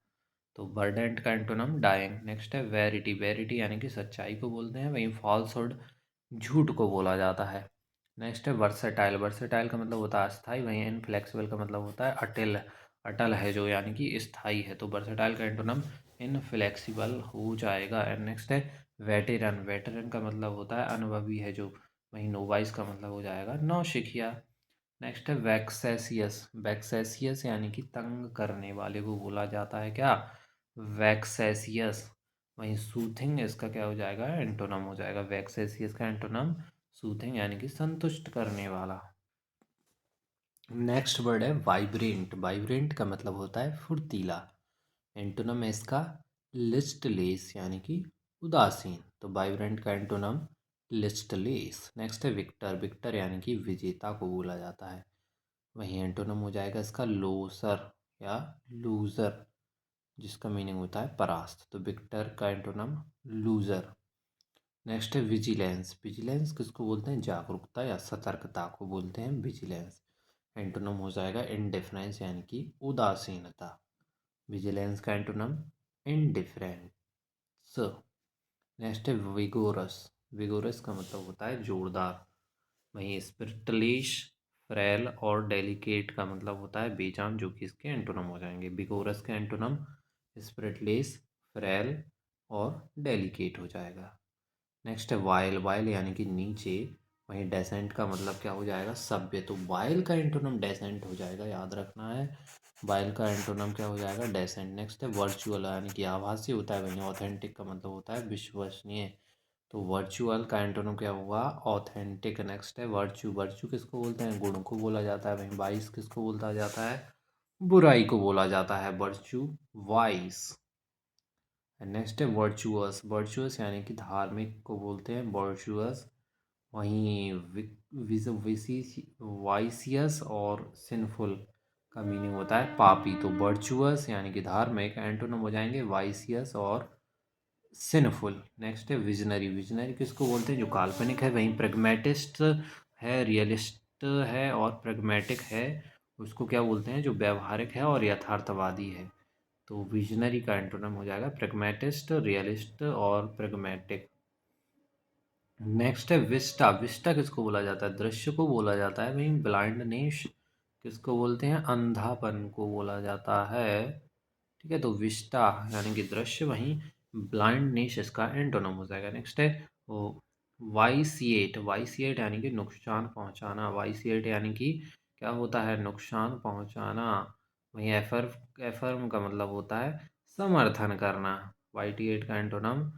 तो वर्डेंट का एंटोनम डाइंग। नेक्स्ट है वेरिटी। वेरिटी यानी कि सच्चाई को बोलते हैं। वहीं फॉल्सहुड झूठ को बोला जाता है। नेक्स्ट है वर्सेटाइल। वर्सेटाइल का मतलब होता है अस्थाई। वहीं इनफ्लेक्सिबल का मतलब होता है अटल। अटल है जो, यानी कि स्थाई है। तो वर्सेटाइल का एंटोनम इनफ्लेक्सिबल हो जाएगा। एंड नेक्स्ट है वेटेरन। वेटेरन का मतलब होता है अनुभवी है जो। वहीं नोवाइस का मतलब हो जाएगा नौसिखिया। नेक्स्ट है वैक्सेसियस। वैक्सेसियस यानी कि तंग करने वाले को बोला जाता है क्या, वैक्सेसियस। वहीं सूथिंग, इसका क्या हो जाएगा, एंटोनम हो जाएगा। वैक्सेसियस का एंटोनम सूथिंग यानी कि संतुष्ट करने वाला। नेक्स्ट वर्ड है वाइब्रेंट। वाइब्रेंट का मतलब होता है फुर्तीला। एंटोनम है इसका लिस्टलेस यानी कि उदासीन। तो वाइब्रेंट का एंटोनम लिस्टलेस। नेक्स्ट है विक्टर। विक्टर यानी कि विजेता को बोला जाता है। वहीं एंटोनम हो जाएगा इसका लोसर या लूज़र, जिसका मीनिंग होता है परास्त। तो विक्टर का एंटोनम लूज़र। नेक्स्ट है विजिलेंस। विजिलेंस किसको बोलते हैं, जागरूकता या सतर्कता को बोलते हैं विजिलेंस। एंटोनम हो जाएगा इनडिफरेंस यानी कि उदासीनता। विजिलेंस का एंटोनम इनडिफरेंस। नेक्स्ट है विगोरस। विगोरस का मतलब होता है जोरदार। वहीं स्पिरिटलिश, फ्रेल और डेलिकेट का मतलब होता है बेजान, जो कि इसके एंटोनम हो जाएंगे। बिगोरस का एंटोनम स्पिरिटलिस, फ्रेल और डेलिकेट हो जाएगा। नेक्स्ट है वाइल। वाइल यानी कि नीचे। वहीं डेसेंट का मतलब क्या हो जाएगा, सभ्य। तो वाइल का एंटोनम डेसेंट हो जाएगा, याद रखना है। वाइल का एंटोनम क्या हो जाएगा, डेसेंट। नेक्स्ट है वर्चुअल यानी कि आभासी होता है। वहीं ऑथेंटिक का मतलब होता है विश्वसनीय। तो वर्चुअल का एंटोनिम क्या हुआ, ऑथेंटिक। नेक्स्ट है वर्च्यू। वर्च्यू किसको बोलते हैं, गुण को बोला जाता है। वहीं वाइस किसको बोला जाता है, बुराई को बोला जाता है, वर्च्यू वाइस। नेक्स्ट है वर्चुअस। वर्चुअस यानी कि धार्मिक को बोलते हैं वर्चुअस। वहीं वाइसियस और सिंफुल का मीनिंग होता है पापी। तो वर्चुअस यानी कि धार्मिक, एंटोनिम हो जाएंगे वाइसियस और सिनफुल। नेक्स्ट है विजनरी। विजनरी किसको बोलते हैं, जो काल्पनिक है। वहीं प्रेगमेटिस्ट है, रियलिस्ट है और प्रेगमेटिक है, उसको क्या बोलते हैं, जो व्यवहारिक है और यथार्थवादी है। तो विजनरी का एंटोनम हो जाएगा प्रेगमेटिस्ट, रियलिस्ट और प्रेगमेटिक। नेक्स्ट है विस्टा। विस्टा किसको बोला जाता है, दृश्य को बोला जाता है। वहीं ब्लाइंडनेस किसको बोलते हैं, अंधापन को बोला जाता है। ठीक है, तो विस्टा यानी कि दृश्य। वहीं ब्लाइंडनेस इसका एंटोनम हो जाएगा। नेक्स्ट है वो वाइसिएट। वाइसिएट यानी कि नुकसान पहुंचाना। वाइसिएट यानी कि क्या होता है, नुकसान पहुंचाना। वहीं एफर्म, एफर्म का मतलब होता है समर्थन करना। वाइटिएट का एंटोनम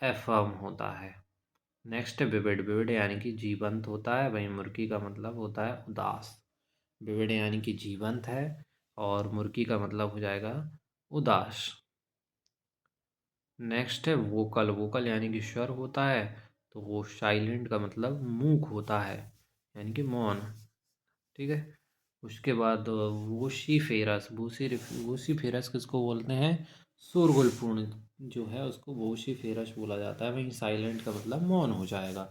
एफर्म होता है। नेक्स्ट है विविड। विविड यानी कि जीवंत होता है। वहीं मुर्की का मतलब होता है उदास। विविड यानी कि जीवंत है, और मुर्की का मतलब हो जाएगा उदास। नेक्स्ट है वोकल। वोकल यानी कि स्वर होता है। तो वो साइलेंट का मतलब मूक होता है, यानी कि मौन। ठीक है, उसके बाद वोशीफेरस। वोशीफेरस किसको बोलते हैं, शोरगुलपूर्ण जो है उसको वोशीफेरस बोला जाता है। वहीं साइलेंट का मतलब मौन हो जाएगा।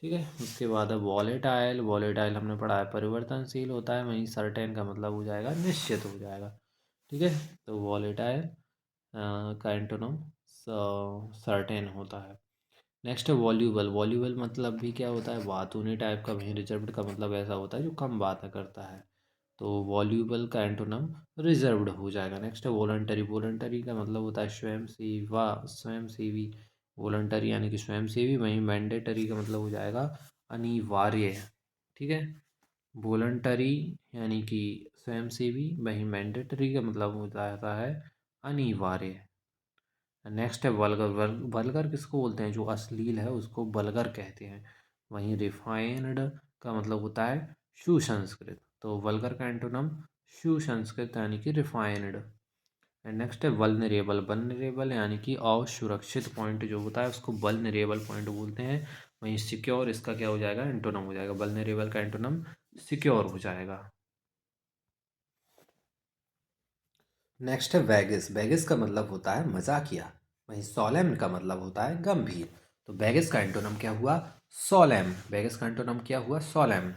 ठीक है। उसके बाद है वॉलेटाइल। वॉलेटाइल हमने पढ़ा है परिवर्तनशील होता है, वहीं सर्टेन का मतलब हो जाएगा निश्चित हो जाएगा। ठीक है, तो वॉलेटाइल का एंटोनिम सर्टेन होता है। नेक्स्ट है वॉल्यूबल। वॉल्यूबल मतलब भी क्या होता है, बातूनी टाइप का। वहीं रिजर्व्ड का मतलब ऐसा होता है जो कम बातें करता है। तो वॉल्यूबल का एंटोनिम रिजर्व्ड हो जाएगा। नेक्स्ट है वॉलंटरी। वॉलंटरी का मतलब होता है स्वयंसेवा, स्वयंसेवी। वॉलंटरी यानी कि स्वयंसेवी। वहीं मैंडेटरी का मतलब हो जाएगा अनिवार्य। ठीक है, वॉलंटरी यानी कि स्वयंसेवी, वहीं मैंडेटरी का मतलब हो जाता है अनिवार्य। नेक्स्ट है वल्गर। वल्गर किसको बोलते हैं, जो अश्लील है उसको वल्गर कहते हैं। वहीं रिफाइंड का मतलब होता है सुसंस्कृत। तो वल्गर का एंटोनिम सुसंस्कृत यानी कि रिफाइंड। एंड नेक्स्ट है वल्नरेबल। वल्नरेबल यानी कि असुरक्षित पॉइंट जो होता है उसको वल्नरेबल पॉइंट बोलते हैं। वहीं सिक्योर इसका क्या हो जाएगा, एंटोनिम हो जाएगा। वल्नरेबल का एंटोनिम सिक्योर हो जाएगा। नेक्स्ट है वेगिस। वेगिस का मतलब होता है मजाकिया। वहीं सोलेम का मतलब होता है गंभीर। तो वेगिस का एंटोनिम क्या हुआ, सोलेम। वेगिस का एंटोनिम क्या हुआ, सोलेम।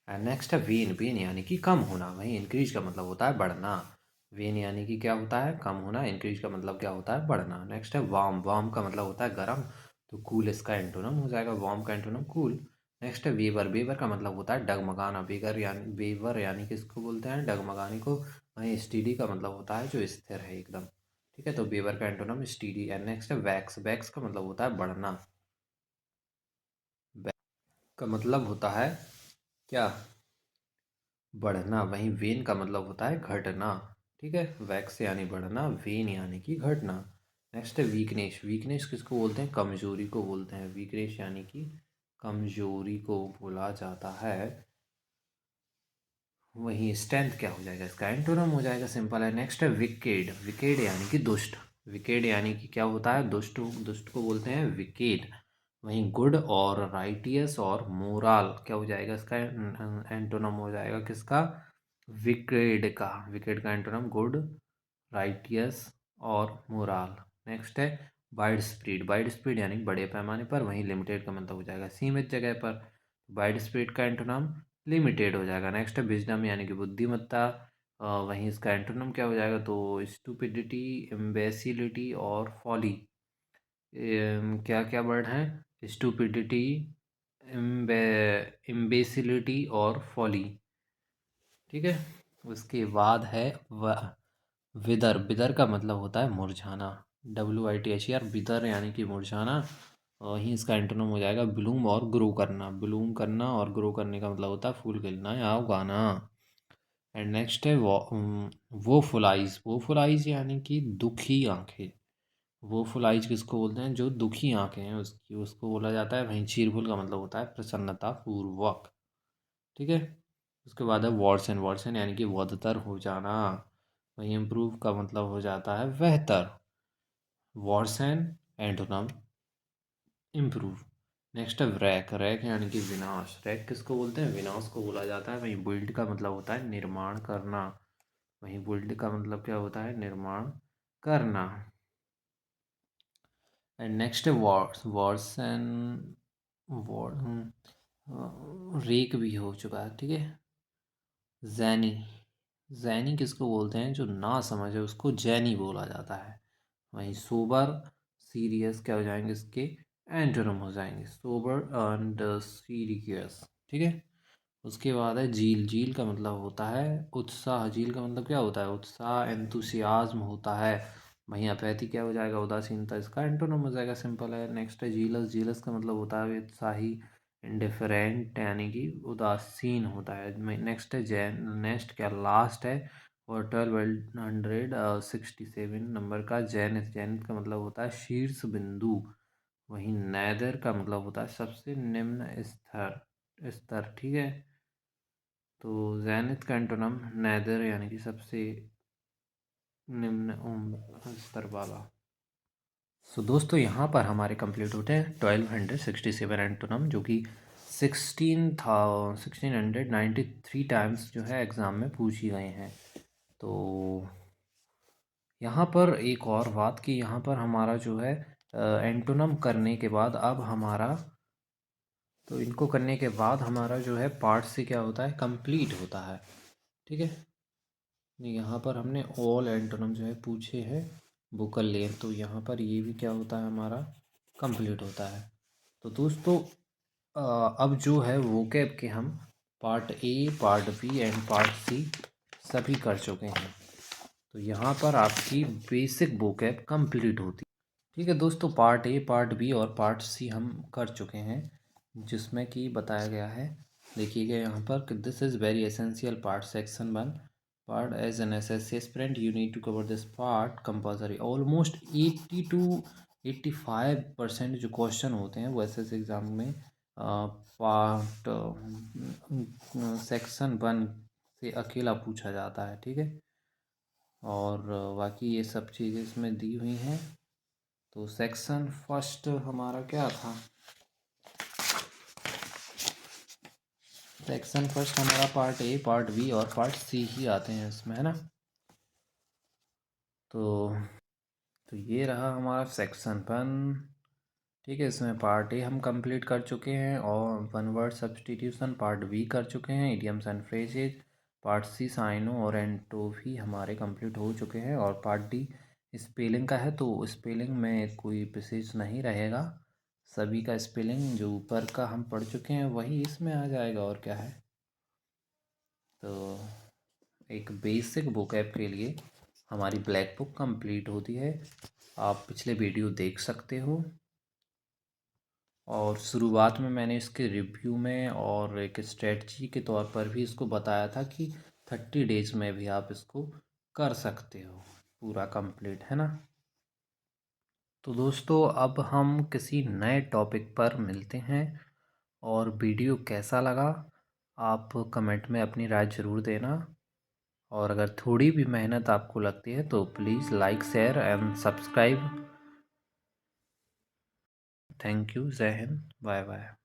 एंड नेक्स्ट है वीन। वीन यानी कि कम होना। वहीं इंक्रीज का मतलब होता है बढ़ना। वीन यानी कि क्या होता है, कम होना। इंक्रीज का मतलब क्या होता है, बढ़ना। नेक्स्ट है वार्म। वार्म का मतलब होता है गर्म। तो कूल इसका एंटोनिम हो जाएगा। वार्म का एंटोनिम कूल। नेक्स्ट है वीवर। वीवर का मतलब होता है डगमगाना। वीवर यानी किसको बोलते हैं, डगमगाने को। वहीं स्टीडी का मतलब होता है जो स्थिर है एकदम। ठीक है, तो बीवर का एंटोनिम स्टीडी। एंड नेक्स्ट है वैक्स। वैक्स का मतलब होता है बढ़ना। का मतलब होता है क्या, बढ़ना। वहीं वेन का मतलब होता है घटना। ठीक है, वैक्स यानी बढ़ना, वेन यानी कि घटना। नेक्स्ट है वीकनेस। वीकनेस किसको बोलते हैं, कमजोरी को बोलते हैं। वीकनेस यानी कि कमजोरी को बोला जाता है। वहीं स्ट्रेंथ क्या हो जाएगा, इसका एंटोनिम हो जाएगा, सिंपल है। नेक्स्ट है विकेड। विकेड यानी कि दुष्ट। विकेड यानी कि क्या होता है, दुष्ट। दुष्ट को बोलते हैं विकेड। वहीं गुड और राइटियस और मोरल क्या हो जाएगा, इसका एंटोनिम हो जाएगा किसका, विकेड का। विकेड का एंटोनिम गुड, राइटियस और मोरल। नेक्स्ट है वाइड स्प्रेड। वाइड स्प्रेड यानी बड़े पैमाने पर। वहीं लिमिटेड का मतलब हो जाएगा सीमित जगह पर। वाइड स्प्रेड का एंटोनिम लिमिटेड हो जाएगा। नेक्स्ट है विजडम यानी कि बुद्धिमत्ता। वहीं इसका एंटोनिम क्या हो जाएगा, तो स्टूपिडिटी, इम्बेसिलिटी और फॉली। क्या क्या वर्ड हैं, स्टूपिडिटी, इम्बेसिलिटी और फॉली। ठीक है, उसके बाद है विदर। विदर का मतलब होता है मुरझाना। WITHER, विदर यानी कि मुरझाना। वहीं इसका एंटोनिम हो जाएगा ब्लूम और ग्रो करना। ब्लूम करना और ग्रो करने का मतलब होता है फूल खिलना या उगाना। एंड नेक्स्ट है वो फुलाइज। वो फुलाइज यानी कि दुखी आंखें। वो फुलाइज किसको बोलते हैं, जो दुखी आंखें हैं उसकी, उसको बोला जाता है। वहीं चीरफुल का मतलब होता है प्रसन्नता पूर्वक। ठीक है, उसके बाद है वर्सन। वर्सन यानी कि बदतर हो जाना। वहीं इम्प्रूव का मतलब हो जाता है बेहतर। Worsen antonym improve. नेक्स्ट है रैक। रैक यानी कि विनाश। रैक किसको बोलते हैं, विनाश को बोला जाता है। वहीं बिल्ड का मतलब होता है निर्माण करना। वहीं बिल्ड का मतलब क्या होता है, निर्माण करना। एंड नेक्स्ट है वॉर्स। वॉर्सन वॉर रेक भी हो चुका है। ठीक है, जैनी। जैनी किसको बोलते हैं, जो ना समझे उसको जैनी बोला जाता है। वहीं सोबर, सीरियस क्या हो जाएंगे, इसके एंटोनिम हो जाएंगे, सोबर एंड सीरियस। ठीक है, उसके बाद है झील। झील का मतलब होता है उत्साह। झील का मतलब क्या होता है, उत्साह, एंथुसियाज्म होता है। वहीं अपैथी क्या हो जाएगा, उदासीनता। इसका एंटोनिम हो जाएगा, सिंपल है। नेक्स्ट है जीलस। जीलस का मतलब होता है उत्साही, इंडिफरेंट यानी कि उदासीन होता है। नेक्स्ट है जैन। नेक्स्ट क्या, लास्ट है और 1267 नंबर का जैनिथ। जैनिथ का मतलब होता है शीर्ष बिंदु। वहीं नैदर का मतलब होता है सबसे निम्न स्तर, स्तर। ठीक है, तो जैनिथ का एंटोनिम नैदर यानी कि सबसे निम्न स्तर वाला। सो दोस्तों, यहाँ पर हमारे कंप्लीट होते हैं 1267 एंटोनम, जो कि 1693 टाइम्स जो है एग्ज़ाम में पूछी गए हैं। तो यहाँ पर एक और बात कि यहाँ पर हमारा जो है एंटोनम करने के बाद अब हमारा तो इनको करने के बाद हमारा जो है पार्ट सी क्या होता है, कंप्लीट होता है। ठीक है, यहाँ पर हमने ऑल एंटोनिम जो है पूछे हैं वोकल लेंथ, तो यहाँ पर ये भी क्या होता है, हमारा कंप्लीट होता है। तो दोस्तों अब जो है वोकैब के हम part A, part B and part C सभी कर चुके हैं। तो यहाँ पर आपकी बेसिक वोकैब कंप्लीट होती है। ठीक है दोस्तों, पार्ट ए, पार्ट बी और पार्ट सी हम कर चुके हैं, जिसमें कि बताया गया है, देखिएगा यहाँ पर कि this is very essential part section 1 part as an SSC aspirant you need to cover this part compulsory. Almost 80 to 85% जो क्वेश्चन होते हैं वो एसएससी एग्ज़ाम में पार्ट सेक्शन 1 से अकेला पूछा जाता है। ठीक है, और बाकी ये सब चीज़ें इसमें दी हुई हैं। तो सेक्शन फर्स्ट हमारा क्या था, सेक्शन फर्स्ट हमारा पार्ट ए, पार्ट बी और पार्ट सी ही आते हैं इसमें, है ना। तो ये रहा हमारा सेक्शन 1। ठीक है, इसमें पार्ट ए हम कंप्लीट कर चुके हैं और one word substitution part B कर चुके हैं, idioms and phrases part C साइनो और एंटोफी हमारे कंप्लीट हो चुके हैं। और पार्ट डी स्पेलिंग का है, तो स्पेलिंग में कोई विशेष नहीं रहेगा, सभी का स्पेलिंग जो ऊपर का हम पढ़ चुके हैं वही इसमें आ जाएगा, और क्या है। तो एक बेसिक वोकैब के लिए हमारी ब्लैक बुक कंप्लीट होती है। आप पिछले वीडियो देख सकते हो, और शुरुआत में मैंने इसके रिव्यू में और एक स्ट्रेटजी के तौर पर भी इसको बताया था कि 30 डेज़ में भी आप इसको कर सकते हो पूरा कंप्लीट, है ना। तो दोस्तों अब हम किसी नए टॉपिक पर मिलते हैं, और वीडियो कैसा लगा आप कमेंट में अपनी राय ज़रूर देना, और अगर थोड़ी भी मेहनत आपको लगती है तो please like, share and subscribe. Thank you, जय हिंद, बाय बाय।